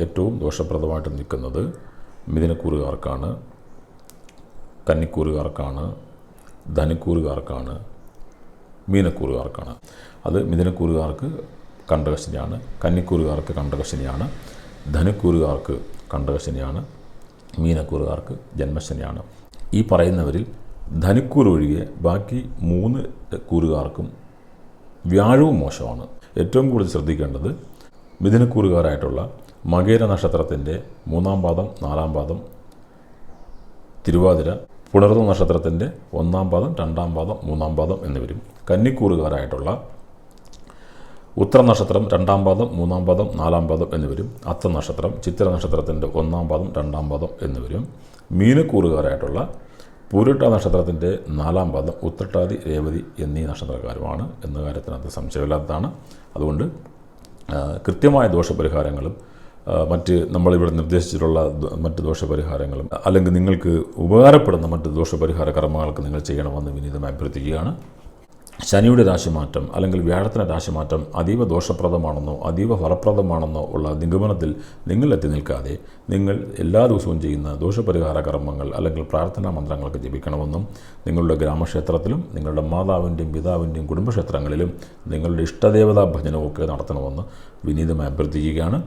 ഏറ്റവും ദോഷപ്രദമായിട്ട് നിൽക്കുന്നത് മിഥുനക്കൂറുകാർക്കാണ്, കന്നിക്കൂറുകാർക്കാണ്, ധനുക്കൂറുകാർക്കാണ്, മീനക്കൂറുകാർക്കാണ്. അത് മിഥുനക്കൂറുകാർക്ക് കണ്ടകശനിയാണ്, കന്നിക്കൂറുകാർക്ക് കണ്ടകശനിയാണ്, ധനുക്കൂറുകാർക്ക് കണ്ടകശനിയാണ്, മീനക്കൂറുകാർക്ക് ജന്മശനിയാണ്. ഈ പറയുന്നവരിൽ ധനുക്കൂർ ഒഴികെ ബാക്കി 3 കൂറുകാർക്കും വ്യാഴവും മോശമാണ്. ഏറ്റവും കൂടുതൽ ശ്രദ്ധിക്കേണ്ടത് മിഥുനക്കൂറുകാരായിട്ടുള്ള മകേര നക്ഷത്രത്തിൻ്റെ 3-ാം പാദം, 4-ാം പാദം, തിരുവാതിര, പുണർന്ന നക്ഷത്രത്തിൻ്റെ 1-ാം പാദം, 2-ാം പാദം, 3-ാം പാദം എന്നിവരും, കന്നിക്കൂറുകാരായിട്ടുള്ള ഉത്തര നക്ഷത്രം 2-ാം പാദം, 3-ാം പാദം, 4-ാം പാദം എന്നിവരും, അത്ത നക്ഷത്രം, ചിത്തിര നക്ഷത്രത്തിൻ്റെ 1-ാം പാദം, 2-ാം പാദം എന്നിവരും, മീനക്കൂറുകാരായിട്ടുള്ള പൂരിട്ട നക്ഷത്രത്തിൻ്റെ 4-ാം പാദം, ഉത്രട്ടാതി, രേവതി എന്നീ നക്ഷത്രക്കാരുമാണ് എന്ന കാര്യത്തിനകത്ത് സംശയമില്ലാത്തതാണ്. അതുകൊണ്ട് കൃത്യമായ ദോഷപരിഹാരങ്ങളും നമ്മളിവിടെ നിർദ്ദേശിച്ചിട്ടുള്ള മറ്റ് ദോഷപരിഹാരങ്ങളും അല്ലെങ്കിൽ നിങ്ങൾക്ക് ഉപകാരപ്പെടുന്ന മറ്റ് ദോഷപരിഹാര കർമ്മങ്ങൾക്ക് നിങ്ങൾ ചെയ്യണമെന്ന് വിനീതമായി അഭ്യർത്ഥിക്കുകയാണ്. ശനിയുടെ രാശിമാറ്റം അല്ലെങ്കിൽ വ്യാഴത്തിൻ്റെ രാശിമാറ്റം അതീവ ദോഷപ്രദമാണെന്നോ അതീവ ഫലപ്രദമാണെന്നോ ഉള്ള നിഗമനത്തിൽ നിങ്ങൾ എത്തി നിൽക്കാതെ നിങ്ങൾ എല്ലാ ദിവസവും ചെയ്യുന്ന ദോഷപരിഹാര കർമ്മങ്ങൾ അല്ലെങ്കിൽ പ്രാർത്ഥനാ മന്ത്രങ്ങൾക്ക് ജപിക്കണമെന്നും നിങ്ങളുടെ ഗ്രാമക്ഷേത്രത്തിലും നിങ്ങളുടെ മാതാവിൻ്റെയും പിതാവിൻ്റെയും കുടുംബക്ഷേത്രങ്ങളിലും നിങ്ങളുടെ ഇഷ്ടദേവതാ ഭജനമൊക്കെ നടത്തണമെന്ന് വിനീതമായി അഭ്യർത്ഥിക്കുകയാണ്.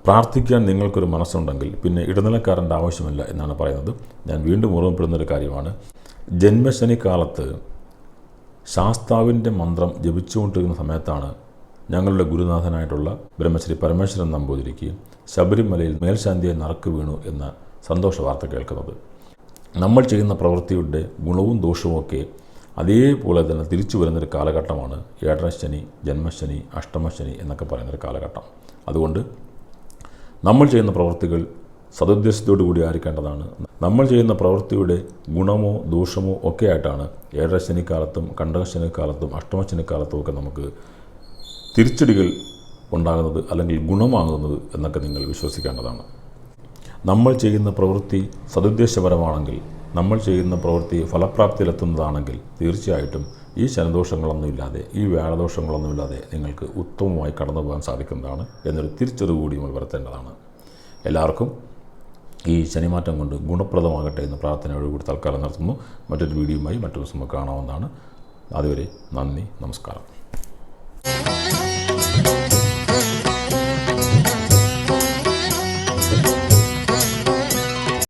പ്രാർത്ഥിക്കാൻ നിങ്ങൾക്കൊരു മനസ്സുണ്ടെങ്കിൽ പിന്നെ ഇടനിലക്കാരൻ്റെ ആവശ്യമില്ല എന്നാണ് പറയുന്നത്. ഞാൻ വീണ്ടും ഓർമ്മപ്പെടുന്നൊരു കാര്യമാണ്, ജന്മശനി കാലത്ത് ശാസ്താവിൻ്റെ മന്ത്രം ജപിച്ചുകൊണ്ടിരിക്കുന്ന സമയത്താണ് ഞങ്ങളുടെ ഗുരുനാഥനായിട്ടുള്ള ബ്രഹ്മശ്രീ പരമേശ്വരൻ നമ്പൂതിരിക്ക് ശബരിമലയിൽ മേൽശാന്തിയെ നറുക്ക് വീണു എന്ന സന്തോഷ വാർത്ത കേൾക്കുന്നത്. നമ്മൾ ചെയ്യുന്ന പ്രവൃത്തിയുടെ ഗുണവും ദോഷവുമൊക്കെ അതേപോലെ തന്നെ തിരിച്ചു വരുന്നൊരു കാലഘട്ടമാണ് ഏഴരശനി, ജന്മശനി, അഷ്ടമശനി എന്നൊക്കെ പറയുന്നൊരു കാലഘട്ടം. അതുകൊണ്ട് നമ്മൾ ചെയ്യുന്ന പ്രവൃത്തികൾ സതുദ്ദേശത്തോടു കൂടി ആയിരിക്കേണ്ടതാണ്. നമ്മൾ ചെയ്യുന്ന പ്രവൃത്തിയുടെ ഗുണമോ ദോഷമോ ഒക്കെ ആയിട്ടാണ് ഏഴരശനിക്കാലത്തും കണ്ടകശനിക്കാലത്തും അഷ്ടമശനിക്കാലത്തും ഒക്കെ നമുക്ക് തിരിച്ചടികൾ ഉണ്ടാകുന്നത് അല്ലെങ്കിൽ ഗുണമാകുന്നത് എന്നൊക്കെ നിങ്ങൾ വിശ്വസിക്കേണ്ടതാണ്. നമ്മൾ ചെയ്യുന്ന പ്രവൃത്തി സതുദ്ദേശപരമാണെങ്കിൽ, നമ്മൾ ചെയ്യുന്ന പ്രവൃത്തി ഫലപ്രാപ്തിയിലെത്തുന്നതാണെങ്കിൽ തീർച്ചയായിട്ടും ഈ ശനിദോഷങ്ങളൊന്നുമില്ലാതെ, ഈ വ്യാഴദോഷങ്ങളൊന്നുമില്ലാതെ നിങ്ങൾക്ക് ഉത്തമമായി കടന്നു പോകാൻ സാധിക്കുന്നതാണ് എന്നൊരു തിരിച്ചറിവ് കൂടി നമ്മൾ വരുത്തേണ്ടതാണ്. എല്ലാവർക്കും ഈ ശനിമാറ്റം കൊണ്ട് ഗുണപ്രദമാകട്ടെ എന്ന പ്രാർത്ഥനയോടുകൂടി തൽക്കാലം നിർത്തുന്നു. മറ്റൊരു വീഡിയോയുമായി മറ്റൊരു ദിവസം കാണാവുന്നതാണ്. അതുവരെ നന്ദി, നമസ്കാരം.